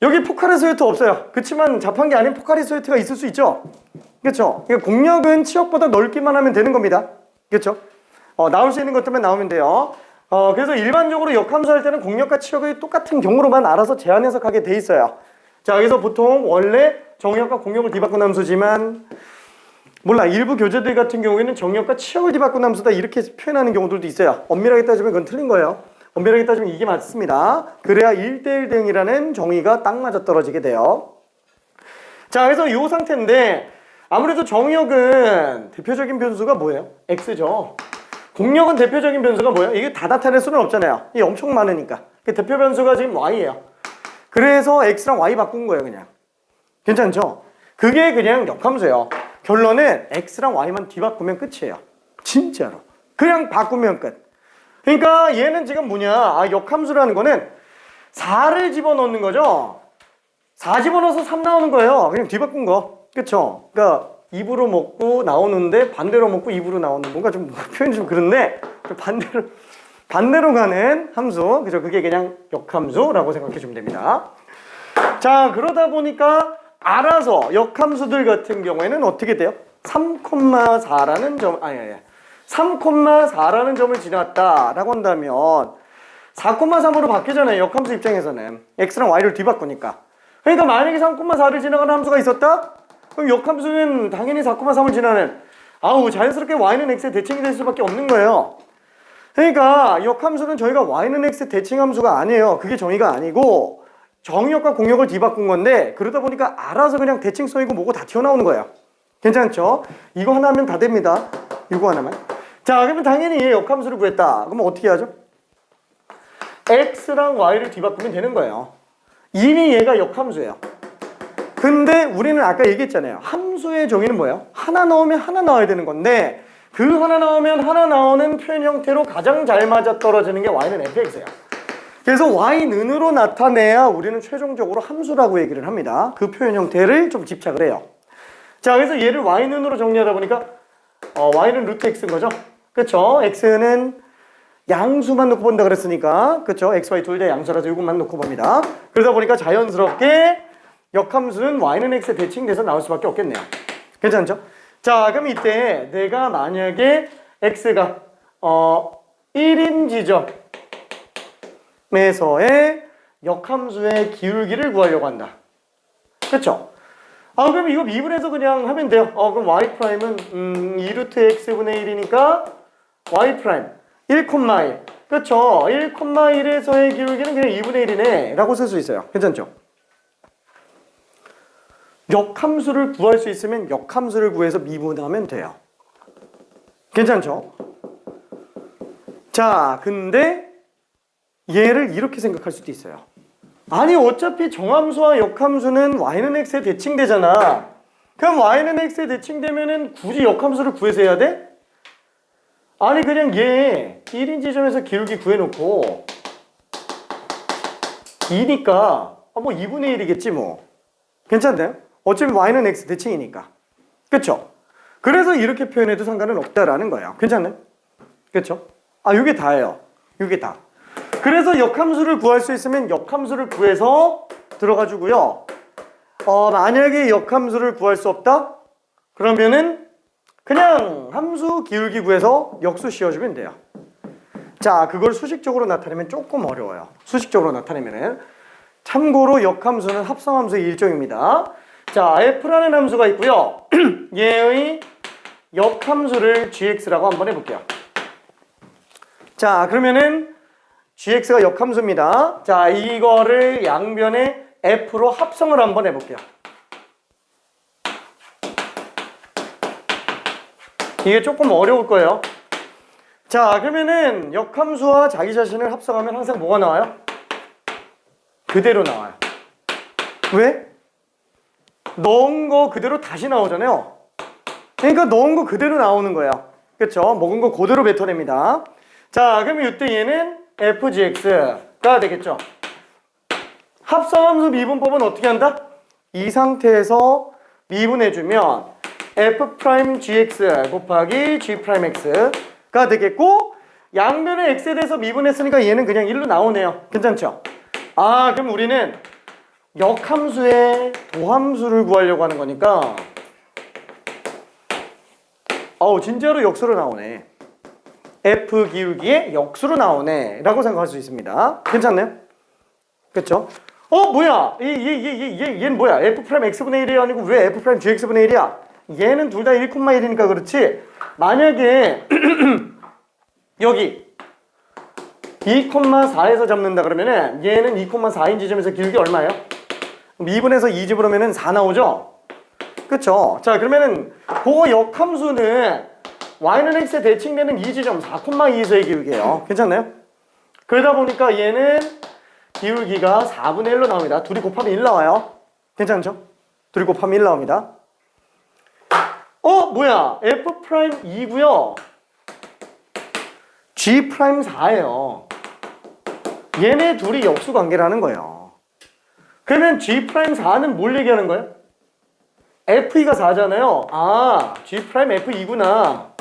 [SPEAKER 2] 여기 포카리 스웨트 없어요. 그치만 자판기 아닌 포카리 스웨트가 있을 수 있죠? 그쵸? 그러니까 공역은 치역보다 넓기만 하면 되는 겁니다. 그쵸? 나올 수 있는 것들만 나오면 돼요. 그래서 일반적으로 역함수 할 때는 공역과 치역의 똑같은 경우로만 알아서 제한해서 가게 돼 있어요. 자, 그래서 보통 원래 정역과 공역을 뒤바꾼 함수지만 일부 교재들 같은 경우에는 정역과 치역을 뒤바꾼 함수다 이렇게 표현하는 경우들도 있어요. 엄밀하게 따지면 그건 틀린 거예요. 엄밀하게 따지면 이게 맞습니다. 그래야 1대1 대응이라는 정의가 딱 맞아떨어지게 돼요. 자, 그래서 이 상태인데 아무래도 정역은 대표적인 변수가 뭐예요? x죠. 공역은 대표적인 변수가 뭐예요? 이게 다 나타낼 수는 없잖아요. 이게 엄청 많으니까. 대표 변수가 지금 y예요. 그래서 x랑 y 바꾼 거예요, 그냥. 괜찮죠? 그게 그냥 역함수예요. 결론은 x랑 y만 뒤바꾸면 끝이에요. 진짜로. 그냥 바꾸면 끝. 그러니까 얘는 지금 역함수라는 거는 4를 집어넣는 거죠. 4 집어넣어서 3 나오는 거예요. 그냥 뒤바꾼 거. 그쵸? 그러니까 입으로 먹고 나오는데 반대로 먹고 입으로 나오는 뭔가 좀 표현이 좀 그런데 반대로 가는 함수. 그죠? 그게 그냥 역함수라고 생각해 주면 됩니다. 자, 그러다 보니까 알아서 역함수들 같은 경우에는 어떻게 돼요? 3,4라는 3,4라는 점을 지났다라고 한다면 4,3으로 바뀌잖아요. 역함수 입장에서는 x랑 y를 뒤바꾸니까. 그러니까 만약에 3,4를 지나가는 함수가 있었다? 그럼 역함수는 당연히 4,3을 지나는 자연스럽게 y는 x의 대칭이 될 수밖에 없는 거예요. 그러니까 역함수는 저희가 y는 x의 대칭함수가 아니에요. 그게 정의가 아니고 정의역과 공역을 뒤바꾼 건데 그러다 보니까 알아서 그냥 대칭성이고 뭐고 다 튀어나오는 거예요. 괜찮죠? 이거 하나 하면 다 됩니다. 이거 하나만. 자, 그러면 당연히 역함수를 구했다. 그러면 어떻게 하죠? x랑 y를 뒤바꾸면 되는 거예요. 이미 얘가 역함수예요. 근데 우리는 아까 얘기했잖아요. 함수의 정의는 뭐예요? 하나 넣으면 하나 나와야 되는 건데 그 하나 넣으면 하나 나오는 표현 형태로 가장 잘 맞아떨어지는 게 y는 fx예요. 그래서 y는으로 나타내야 우리는 최종적으로 함수라고 얘기를 합니다. 그 표현 형태를 좀 집착을 해요. 자, 그래서 얘를 y는으로 정리하다 보니까 y는 루트 x인 거죠. 그쵸? x는 양수만 놓고 본다 그랬으니까 그쵸? x, y 둘 다 양수라서 이것만 놓고 봅니다. 그러다 보니까 자연스럽게 역함수는 y는 x에 대칭돼서 나올 수밖에 없겠네요. 괜찮죠? 자, 그럼 이때 내가 만약에 x가 1인 지점에서의 역함수의 기울기를 구하려고 한다. 그쵸? 그럼 이거 미분해서 그냥 하면 돼요. 그럼 y'은 2루트 x분의 1이니까 y' 1,1. 그쵸? 1,1에서의 기울기는 그냥 2분의 1이네 라고 쓸 수 있어요. 괜찮죠? 역함수를 구할 수 있으면 역함수를 구해서 미분하면 돼요. 괜찮죠? 자, 근데 얘를 이렇게 생각할 수도 있어요. 아니 어차피 정함수와 역함수는 y는 x에 대칭되잖아. 그럼 y는 x에 대칭되면은 굳이 역함수를 구해서 해야 돼? 아니 그냥 얘 1인 지점에서 기울기 구해놓고 2니까 뭐 2분의 1이겠지 뭐. 괜찮나요? 어차피 y는 x 대칭이니까. 그쵸? 그래서 이렇게 표현해도 상관은 없다라는 거예요. 괜찮나요? 그쵸? 이게 다예요. 이게 다. 그래서 역함수를 구할 수 있으면 역함수를 구해서 들어가주고요. 만약에 역함수를 구할 수 없다? 그러면은 그냥 함수 기울기 구해서 역수 씌워주면 돼요. 자, 그걸 수식적으로 나타내면 조금 어려워요. 수식적으로 나타내면은. 참고로 역함수는 합성함수의 일종입니다. 자, f라는 함수가 있고요. 얘의 역함수를 gx라고 한번 해볼게요. 자, 그러면은 gx가 역함수입니다. 자, 이거를 양변에 f로 합성을 한번 해볼게요. 이게 조금 어려울 거예요. 자, 그러면은 역함수와 자기 자신을 합성하면 항상 뭐가 나와요? 그대로 나와요. 왜? 넣은 거 그대로 다시 나오잖아요. 그러니까 넣은 거 그대로 나오는 거예요. 그쵸? 먹은 거 그대로 뱉어냅니다. 자, 그러면 이때 얘는 fgx가 되겠죠. 합성함수 미분법은 어떻게 한다? 이 상태에서 미분해주면 f'gx 곱하기 g'x가 되겠고 양변의 x에 대해서 미분했으니까 얘는 그냥 1로 나오네요. 괜찮죠? 그럼 우리는 역함수의 도함수를 구하려고 하는 거니까 진짜로 역수로 나오네. f 기울기의 역수로 나오네 라고 생각할 수 있습니다. 괜찮나요? 그쵸? 뭐야? 얘는 뭐야? f'x분의 1이 아니고 왜 f'gx분의 1이야? 얘는 둘 다 1,1이니까 그렇지. 만약에 여기 2,4에서 잡는다 그러면은 얘는 2,4인 지점에서 기울기 얼마예요? 2분에서 2 집으로면은 4 나오죠? 그쵸? 자, 그러면은 그거 역함수는 y는 x에 대칭되는 이 지점 4,2에서의 기울기예요. 괜찮나요? 그러다 보니까 얘는 기울기가 4분의 1로 나옵니다. 둘이 곱하면 1 나와요. 괜찮죠? 둘이 곱하면 1 나옵니다. 뭐야? f'2고요. g'4예요. 얘네 둘이 역수 관계라는 거예요. 그러면 g'4는 뭘 얘기하는 거예요? f'가 4잖아요. g'f2구나.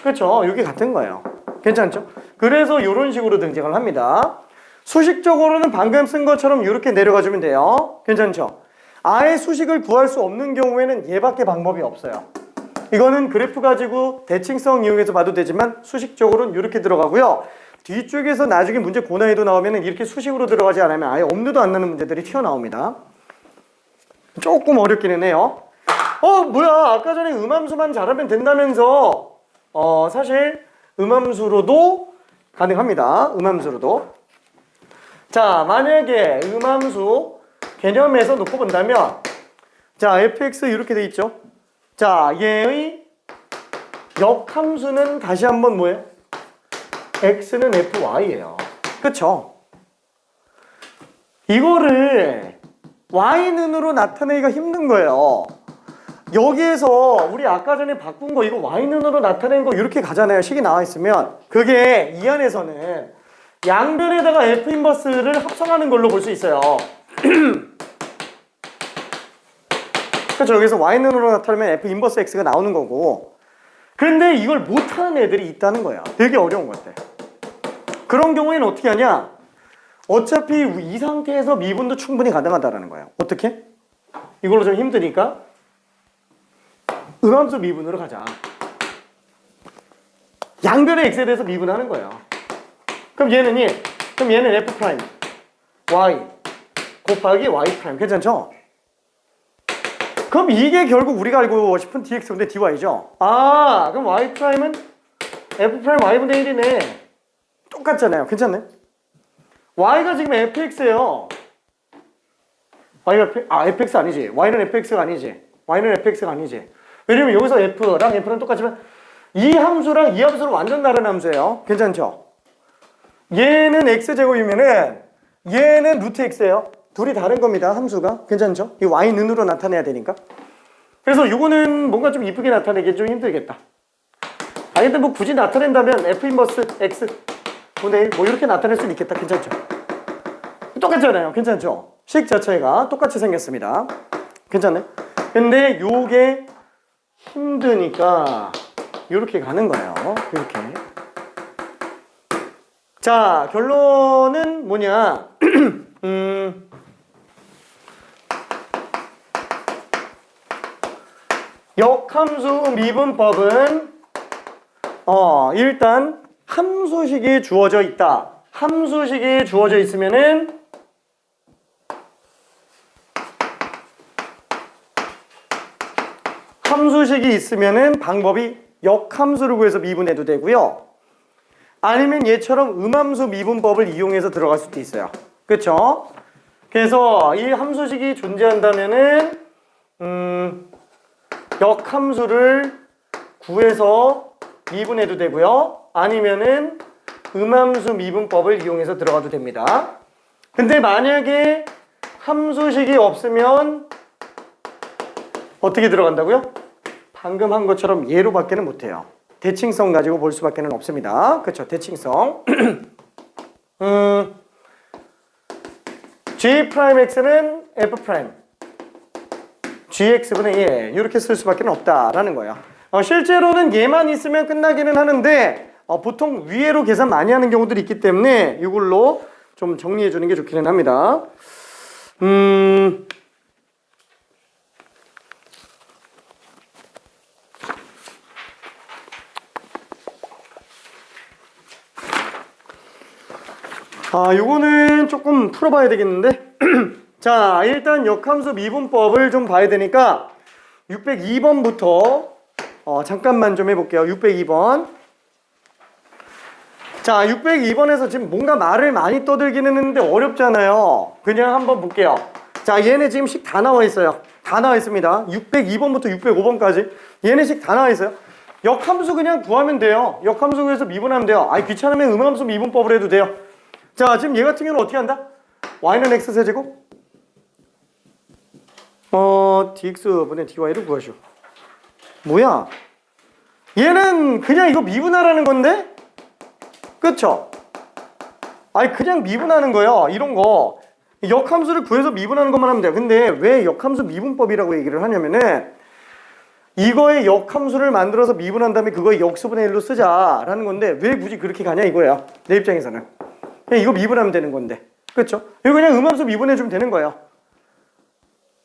[SPEAKER 2] 그렇죠? 이게 같은 거예요. 괜찮죠? 그래서 이런 식으로 등장을 합니다. 수식적으로는 방금 쓴 것처럼 이렇게 내려가 주면 돼요. 괜찮죠? 아예 수식을 구할 수 없는 경우에는 얘밖에 방법이 없어요. 이거는 그래프 가지고 대칭성 이용해서 봐도 되지만 수식적으로는 이렇게 들어가고요. 뒤쪽에서 나중에 문제 고난이도 나오면 이렇게 수식으로 들어가지 않으면 아예 엄두도 안 나는 문제들이 튀어나옵니다. 조금 어렵기는 해요. 뭐야, 아까 전에 음함수만 잘하면 된다면서. 사실 음함수로도 가능합니다. 음함수로도. 자, 만약에 음함수 개념에서 놓고 본다면, 자, fx 이렇게 돼 있죠. 자, 얘의 역함수는 다시 한번 뭐예요? x는 fy예요. 그쵸? 이거를 y는으로 나타내기가 힘든 거예요. 여기에서 우리 아까 전에 바꾼 거 이거 y는으로 나타낸 거 이렇게 가잖아요. 식이 나와 있으면. 그게 이 안에서는 양변에다가 f 인버스를 합성하는 걸로 볼 수 있어요. 그렇죠. 여기서 y는으로 나타내면 f 인버스 x가 나오는 거고. 그런데 이걸 못하는 애들이 있다는 거야. 되게 어려운 것들. 그런 경우에는 어떻게 하냐? 어차피 이 상태에서 미분도 충분히 가능하다라는 거예요. 어떻게? 이걸로 좀 힘드니까 음함수 미분으로 가자. 양변의 x에 대해서 미분하는 거예요. 그럼 얘는 f 프라임 y 곱하기 y 프라임 괜찮죠? 그럼 이게 결국 우리가 알고 싶은 dx분의 dy죠. 그럼 y 프라임은 f 프라임 y분의 1이네. 똑같잖아요. 괜찮네. y가 지금 fx예요. y가 fx 아니지. y는 fx가 아니지. y는 fx가 아니지. 왜냐면 여기서 f랑 f는 똑같지만 이 함수랑 이 함수는 완전 다른 함수예요. 괜찮죠? 얘는 x제곱이면은 얘는 루트 x예요. 둘이 다른 겁니다. 함수가. 괜찮죠? 이 y는으로 나타내야 되니까. 그래서 이거는 뭔가 좀 이쁘게 나타내기 좀 힘들겠다. 근데 뭐 굳이 나타낸다면 f 인버스 x 분의 1 뭐 이렇게 나타낼 수는 있겠다. 괜찮죠? 똑같잖아요. 괜찮죠? 식 자체가 똑같이 생겼습니다. 괜찮네? 근데 요게 힘드니까 이렇게 가는 거예요. 이렇게. 자, 결론은 뭐냐? 역함수 미분법은 일단 함수식이 주어져 있다. 함수식이 주어져 있으면은 함수식이 있으면은 방법이 역함수를 구해서 미분해도 되고요. 아니면 얘처럼 음함수 미분법을 이용해서 들어갈 수도 있어요. 그렇죠? 그래서 이 함수식이 존재한다면은 역함수를 구해서 미분해도 되고요. 아니면은 음함수 미분법을 이용해서 들어가도 됩니다. 근데 만약에 함수식이 없으면 어떻게 들어간다고요? 방금 한 것처럼 얘로 밖에는 못해요. 대칭성 가지고 볼 수밖에 없습니다. 그렇죠? 대칭성. G'X는 F' GX분의 1 이렇게 쓸 수밖에 없다라는 거예요. 실제로는 얘만 있으면 끝나기는 하는데 보통 위에로 계산 많이 하는 경우들이 있기 때문에 이걸로 좀 정리해 주는 게 좋기는 합니다. 요거는 조금 풀어봐야 되겠는데 자, 일단 역함수 미분법을 좀 봐야 되니까 602번부터 잠깐만 좀 해볼게요. 602번. 자, 602번에서 지금 뭔가 말을 많이 떠들기는 했는데 어렵잖아요. 그냥 한번 볼게요. 자, 얘네 지금 식 다 나와 있어요. 다 나와 있습니다. 602번부터 605번까지 얘네 식 다 나와 있어요. 역함수 그냥 구하면 돼요. 역함수 구해서 미분하면 돼요. 귀찮으면 음함수 미분법을 해도 돼요. 자, 지금 얘 같은 경우는 어떻게 한다? y는 x세제곱 dx분의 dy를 구하시오. 뭐야? 얘는 그냥 이거 미분하라는 건데? 그쵸? 그냥 미분하는 거예요. 이런 거 역함수를 구해서 미분하는 것만 하면 돼요. 근데 왜 역함수 미분법이라고 얘기를 하냐면은 이거의 역함수를 만들어서 미분한 다음에 그거의 역수분의 1로 쓰자라는 건데 왜 굳이 그렇게 가냐 이거예요. 내 입장에서는 그냥 이거 미분하면 되는 건데. 그쵸? 이거 그냥 음함수 미분해주면 되는 거예요.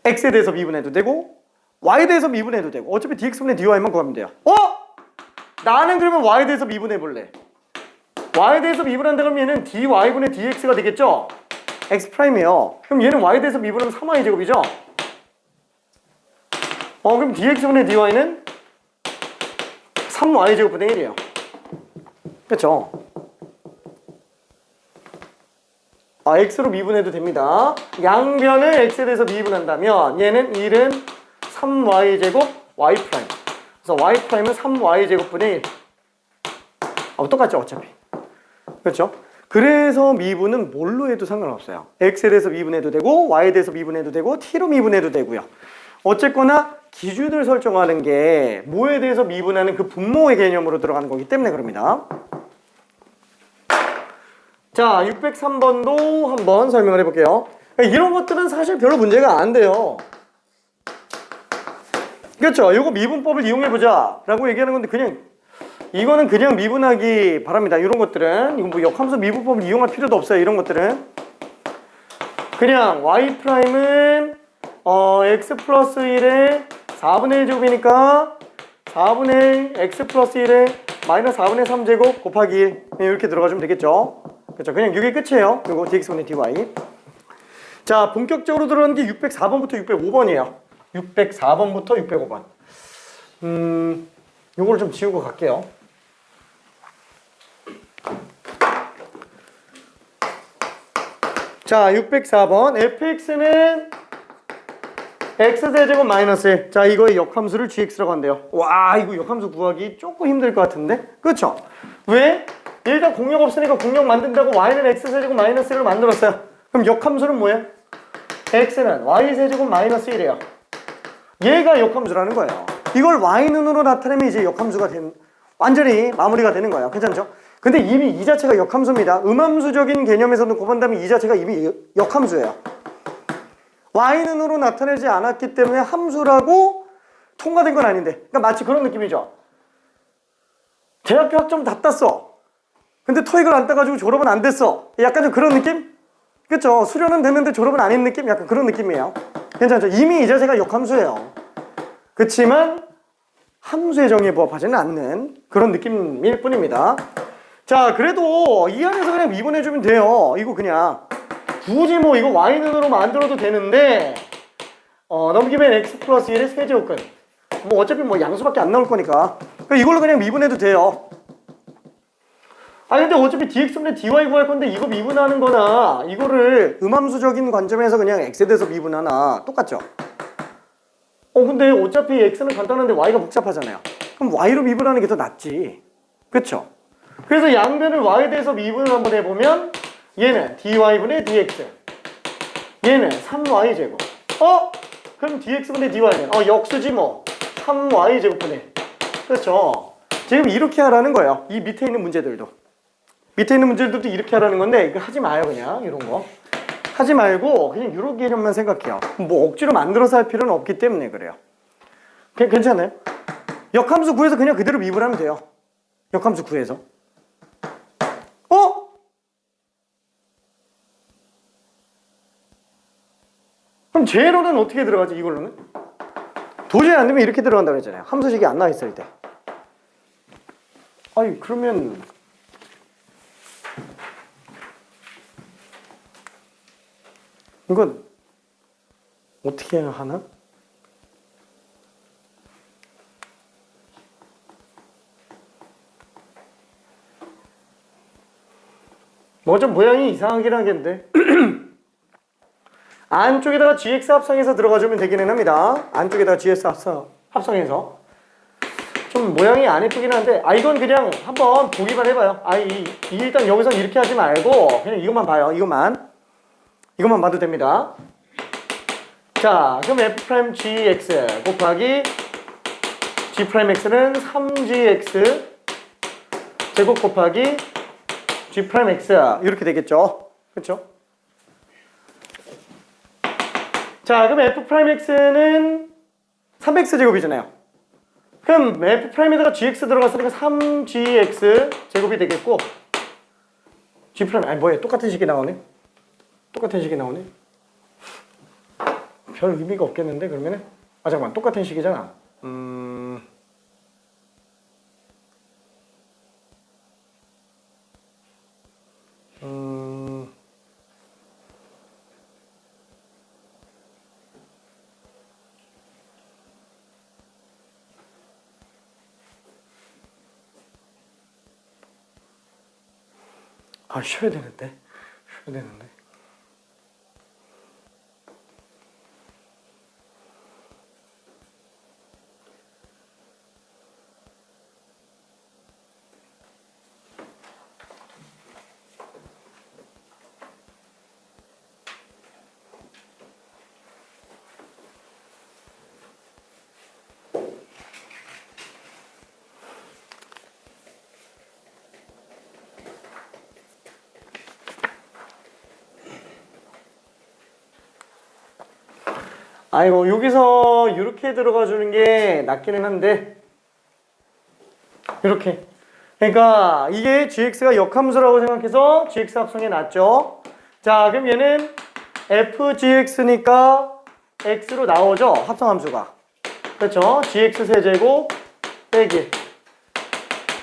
[SPEAKER 2] x에 대해서 미분해도 되고 y에 대해서 미분해도 되고 어차피 dx분의 dy만 구하면 돼요. 나는 그러면 y에 대해서 미분해 볼래. y에 대해서 미분한다 그러면 얘는 dy분의 dx가 되겠죠? x'이에요. 그럼 얘는 y에 대해서 미분하면 3y 제곱이죠? 그럼 dx분의 dy는 3y제곱분의 1이에요. 그쵸? x로 미분해도 됩니다. 양변을 x에 대해서 미분한다면 얘는 1은 3y제곱 y'. 그래서 y''은 3y제곱분의 1. 똑같죠 어차피. 그렇죠? 그래서 미분은 뭘로 해도 상관없어요. x에 대해서 미분해도 되고 y에 대해서 미분해도 되고 t로 미분해도 되고요. 어쨌거나 기준을 설정하는 게 뭐에 대해서 미분하는 그 분모의 개념으로 들어가는 거기 때문에 그럽니다. 자, 603번도 한번 설명을 해볼게요. 이런 것들은 사실 별로 문제가 안 돼요. 그렇죠? 이거 미분법을 이용해보자 라고 얘기하는 건데 그냥 이거는 그냥 미분하기 바랍니다. 이런 것들은 이거 뭐 역함수 미분법을 이용할 필요도 없어요. 이런 것들은 그냥 y'은 x 플러스 1의 4분의 1 제곱이니까 4분의 1 x 플러스 1의 마이너스 4분의 3 제곱 곱하기 1 이렇게 들어가주면 되겠죠. 그렇죠? 그냥 이게 끝이에요. 이거 dx분의 dy. 자, 본격적으로 들어가는 게 604번부터 605번이에요. 604번부터 605번. 요걸 좀 지우고 갈게요. 자, 604번. fx는 x세제곱 마이너스 1. 자, 이거의 역함수를 gx라고 한대요. 와, 이거 역함수 구하기 조금 힘들 것 같은데? 그렇죠? 왜? 일단 공역 없으니까 공역 만든다고 y는 x세제곱 마이너스 1을 만들었어요. 그럼 역함수는 뭐예요? x는 y세제곱 마이너스 1이에요. 얘가 역함수라는 거예요. 이걸 y눈으로 나타내면 이제 역함수가 완전히 마무리가 되는 거예요. 괜찮죠? 근데 이미 이 자체가 역함수입니다. 음함수적인 개념에서 놓고 본다면 이 자체가 이미 역함수예요. y눈으로 나타내지 않았기 때문에 함수라고 통과된 건 아닌데, 그러니까 마치 그런 느낌이죠. 대학교 학점 다 땄어. 근데 토익을 안 따가지고 졸업은 안 됐어. 약간 좀 그런 느낌? 그쵸? 수련은 됐는데 졸업은 아닌 느낌? 약간 그런 느낌이에요. 괜찮죠? 이미 이 자체가 역함수예요. 그치만 함수의 정의에 부합하지는 않는 그런 느낌일 뿐입니다. 자, 그래도 이 안에서 그냥 미분해주면 돼요. 이거 그냥 굳이 뭐 이거 y눈으로 만들어도 되는데 넘기면 x 플러스 1의 세제곱근. 뭐 어차피 뭐 양수밖에 안 나올 거니까 이걸로 그냥 미분해도 돼요. 근데 어차피 dx분의 dy 구할 건데 이거 미분하는 거나 이거를 음함수적인 관점에서 그냥 x에 대해서 미분하나 똑같죠? 근데 어차피 x는 간단한데 y가 복잡하잖아요. 그럼 y로 미분하는 게 더 낫지. 그쵸? 그래서 양변을 y에 대해서 미분을 한번 해보면 얘는 dy분의 dx, 얘는 3y제곱. 그럼 dx분의 dy는 역수지 뭐 3y제곱분의, 그렇죠? 지금 이렇게 하라는 거예요. 이 밑에 있는 문제들도 이렇게 하라는 건데 이거 하지 마요. 그냥 이런 거 하지 말고 그냥 이런 개념만 생각해요. 뭐 억지로 만들어서 할 필요는 없기 때문에 그래요. 괜찮아요? 역함수 구해서 그냥 그대로 미분하면 돼요. 역함수 구해서. 그럼 제로는 어떻게 들어가지? 이걸로는? 도저히 안 되면 이렇게 들어간다고 했잖아요. 함수식이 안 나와 있을 때. 그러면 이건 어떻게 하나? 뭐 좀 모양이 이상하긴 하겠는데 안쪽에다가 gx 합성해서 들어가주면 되기는 합니다. 안쪽에다가 gx 합성해서 좀 모양이 안 예쁘긴 한데 이건 그냥 한번 보기만 해봐요. 일단 여기서 이렇게 하지 말고 그냥 이것만 봐요. 이것만 봐도 됩니다. 자, 그럼 f'gx 곱하기 g'x는 3gx 제곱 곱하기 g'x 이렇게 되겠죠. 그렇죠? 자, 그럼 f'x는 3x 제곱이잖아요. 그럼 f'에다가 gx 들어갔으니까 3gx 제곱이 되겠고 g', 뭐야, 똑같은 식이 나오네. 별 의미가 없겠는데 그러면은 잠깐만, 똑같은 식이잖아. 아, 쉬어야 되는데. 쉬어야 되는데. 아이고, 여기서 이렇게 들어가 주는 게 낫기는 한데, 이렇게. 그러니까 이게 gx가 역함수라고 생각해서 gx 합성에 놨죠. 자, 그럼 얘는 fgx니까 x로 나오죠, 합성함수가. 그렇죠? gx 세제곱 빼기.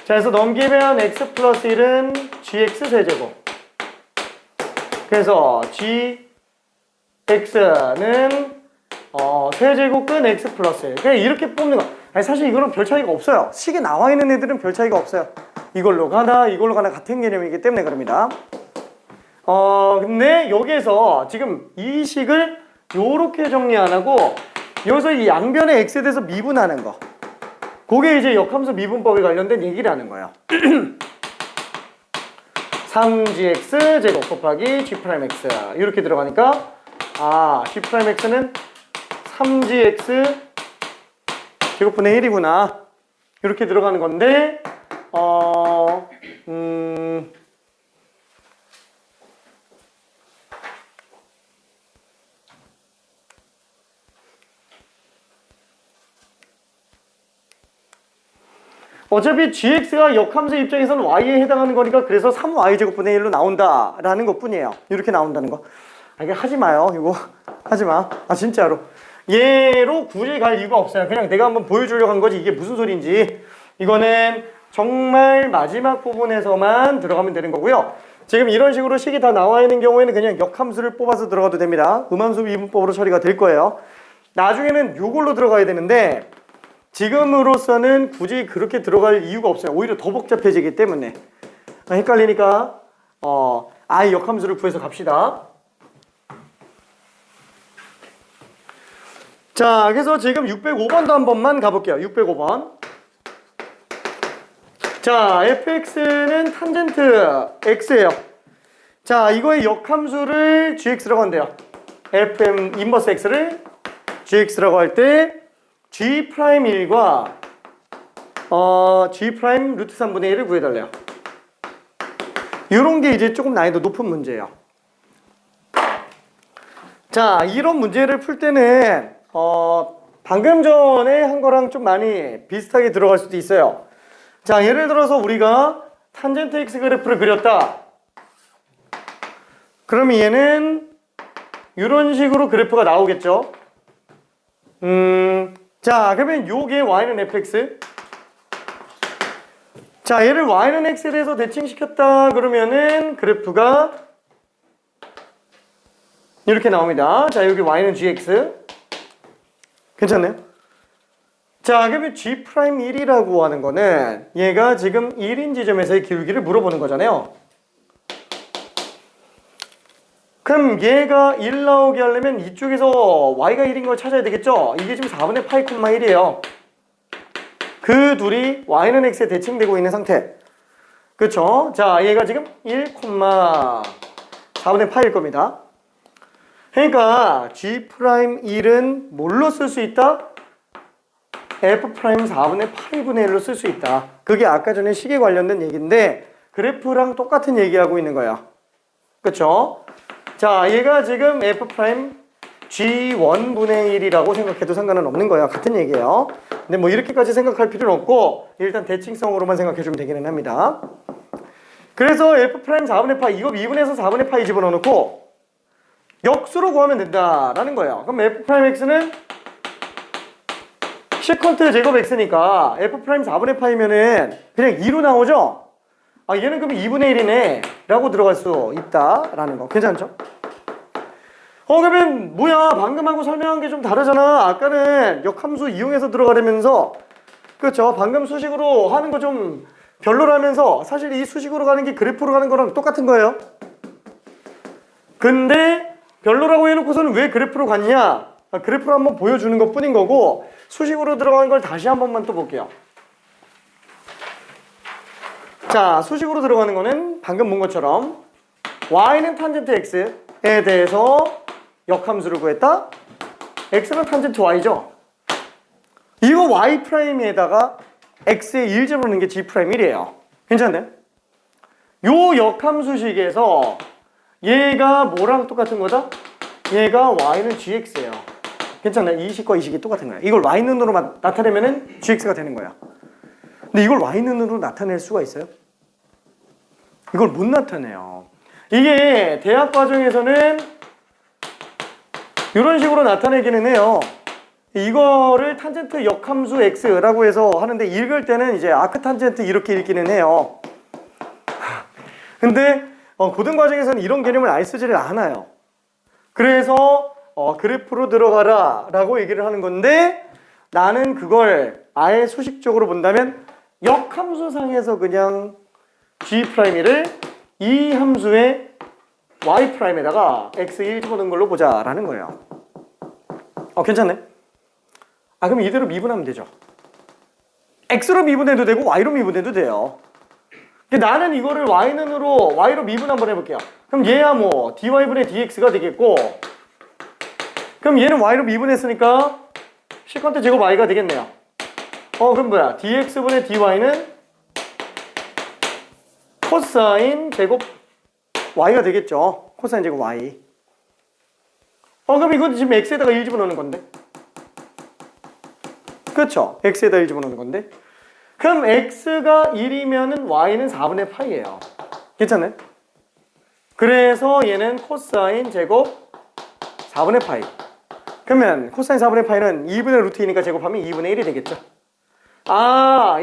[SPEAKER 2] 자, 그래서 넘기면 x 플러스 1은 gx 세제곱. 그래서 gx는 세제곱 끈 x 플러스 1. 그냥 이렇게 뽑는 거. 아니, 사실 이거는 별 차이가 없어요. 식에 나와 있는 애들은 별 차이가 없어요. 이걸로 가나 이걸로 가나 같은 개념이기 때문에 그럽니다. 근데 여기에서 지금 이 식을 요렇게 정리 안 하고 여기서 이 양변의 x에 대해서 미분하는 거, 그게 이제 역함수 미분법에 관련된 얘기를 하는 거예요. 3gx 제곱 곱하기 g'x 이렇게 들어가니까 g'x는 3gx 제곱분의 1이구나 이렇게 들어가는 건데 어차피 gx가 역함수 입장에서는 y에 해당하는 거니까 그래서 3y제곱분의 1로 나온다라는 것 뿐이에요. 이렇게 나온다는 거. 이게 하지 마요. 이거 하지 마. 진짜로. 얘로 굳이 갈 이유가 없어요. 그냥 내가 한번 보여주려고 한 거지 이게 무슨 소리인지. 이거는 정말 마지막 부분에서만 들어가면 되는 거고요. 지금 이런 식으로 식이 다 나와 있는 경우에는 그냥 역함수를 뽑아서 들어가도 됩니다. 음함수 미분법으로 처리가 될 거예요. 나중에는 요걸로 들어가야 되는데 지금으로서는 굳이 그렇게 들어갈 이유가 없어요. 오히려 더 복잡해지기 때문에. 헷갈리니까 아예 역함수를 구해서 갑시다. 자, 그래서 지금 605번도 한 번만 가볼게요. 605번. 자, fx는 탄젠트 x예요. 자, 이거의 역함수를 gx라고 한대요. fm 인버스 x를 gx라고 할 때 g'1과 g' 루트 3분의 1을 구해달래요. 이런 게 이제 조금 난이도 높은 문제예요. 자, 이런 문제를 풀 때는 방금 전에 한 거랑 좀 많이 비슷하게 들어갈 수도 있어요. 자, 예를 들어서 우리가 탄젠트 x 그래프를 그렸다. 그러면 얘는 이런 식으로 그래프가 나오겠죠. 자, 그러면 요게 y는 fx. 자, 얘를 y는 x에 대해서 대칭시켰다 그러면은 그래프가 이렇게 나옵니다. 자, 여기 y는 gx. 괜찮나요? 자, 그러면 g'1이라고 하는 거는 얘가 지금 1인 지점에서의 기울기를 물어보는 거잖아요. 그럼 얘가 1 나오게 하려면 이쪽에서 y가 1인 걸 찾아야 되겠죠? 이게 지금 4분의 파이 콤마 1이에요. 그 둘이 y는 x에 대칭되고 있는 상태. 그쵸? 자, 얘가 지금 1, 4분의 파일 겁니다. 그러니까 g'1은 뭘로 쓸 수 있다? f'4분의 파이분의 1로 쓸 수 있다. 그게 아까 전에 식에 관련된 얘기인데 그래프랑 똑같은 얘기하고 있는 거야. 그쵸? 자, 얘가 지금 f' g1분의 1이라고 생각해도 상관은 없는 거야. 같은 얘기예요. 근데 뭐 이렇게까지 생각할 필요는 없고 일단 대칭성으로만 생각해주면 되기는 합니다. 그래서 f'4분의 파이 이거 미분해서 4분의 파이 집어넣어놓고 역수로 구하면 된다라는 거예요. 그럼 f'x는 시컨트 제곱 x니까 f'4분의 파이면은 그냥 2로 나오죠? 얘는 그럼 2분의 1이네 라고 들어갈 수 있다라는 거. 괜찮죠? 그러면 뭐야, 방금 하고 설명한 게 좀 다르잖아. 아까는 역함수 이용해서 들어가려면서 그렇죠, 방금 수식으로 하는 거 좀 별로라면서 사실 이 수식으로 가는 게 그래프로 가는 거랑 똑같은 거예요. 근데 별로라고 해놓고서는 왜 그래프로 갔냐? 그래프로 한번 보여주는 것 뿐인 거고 수식으로 들어가는 걸 다시 한 번만 또 볼게요. 자, 수식으로 들어가는 거는 방금 본 것처럼 y는 탄젠트 x에 대해서 역함수를 구했다. x는 탄젠트 y죠. 이거 y'에다가 x의 1 집어넣는 게 g'1이에요. 괜찮네? 요 역함수식에서 얘가 뭐랑 똑같은 거다? 얘가 y는 gx예요. 괜찮나요? 이 식과 이 식이 똑같은 거야. 이걸 y눈으로 나타내면은 gx가 되는 거야. 근데 이걸 y눈으로 나타낼 수가 있어요? 이걸 못 나타내요. 이게 대학 과정에서는 이런 식으로 나타내기는 해요. 이거를 탄젠트 역함수 x라고 해서 하는데 읽을 때는 이제 아크탄젠트 이렇게 읽기는 해요. 근데 고등 과정에서는 이런 개념을 아예 쓰지를 않아요. 그래서 그래프로 들어가라 라고 얘기를 하는 건데 나는 그걸 아예 수식적으로 본다면 역함수상에서 그냥 g'1을 이 함수의 y'에다가 x1 집어넣은 걸로 보자라는 거예요. 괜찮네? 그럼 이대로 미분하면 되죠. x로 미분해도 되고 y로 미분해도 돼요. 근데 나는 이거를 y로 미분 한번 해볼게요. 그럼 얘야 뭐 dy분의 dx가 되겠고 그럼 얘는 y로 미분했으니까 시컨트 제곱 y가 되겠네요. 그럼 뭐야? dx분의 dy는 코사인 제곱 y가 되겠죠. 코사인 제곱 y. 그럼 이건 지금 x에다가 1 집어넣는 건데. 그렇죠? x에다 1 집어넣는 건데. 그럼 x가 1이면은 y는 4분의 파이예요. 괜찮네? 그래서 얘는 코사인 제곱 4분의 파이. 그러면 코사인 4분의 파이는 2분의 루트이니까 제곱하면 2분의 1이 되겠죠.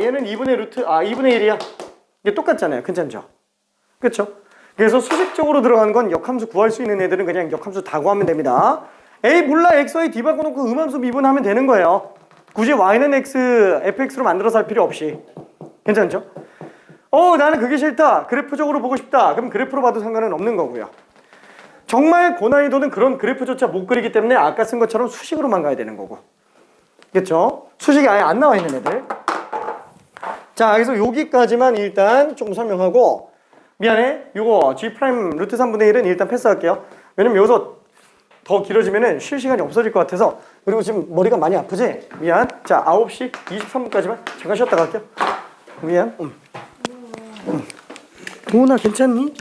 [SPEAKER 2] 얘는 2분의 1이야. 이게 똑같잖아요. 괜찮죠? 그렇죠? 그래서 수식적으로 들어가는 건 역함수 구할 수 있는 애들은 그냥 역함수 다 구하면 됩니다. 에이 몰라 xy d 바꿔놓고 음함수 미분하면 되는 거예요. 굳이 y는 x, fx로 만들어서 할 필요 없이. 괜찮죠? 나는 그게 싫다. 그래프적으로 보고 싶다. 그럼 그래프로 봐도 상관은 없는 거고요. 정말 고난이도는 그런 그래프조차 못 그리기 때문에 아까 쓴 것처럼 수식으로만 가야 되는 거고. 그렇죠? 수식이 아예 안 나와 있는 애들. 자, 그래서 여기까지만 일단 조금 설명하고 미안해. 이거 g' 루트 3분의 1은 일단 패스할게요. 왜냐면 여기서 더 길어지면은 쉴 시간이 없어질 것 같아서. 그리고 지금 머리가 많이 아프지? 미안. 자, 9시 23분까지만 잠깐 쉬었다 갈게요. 미안. 도훈아 괜찮니?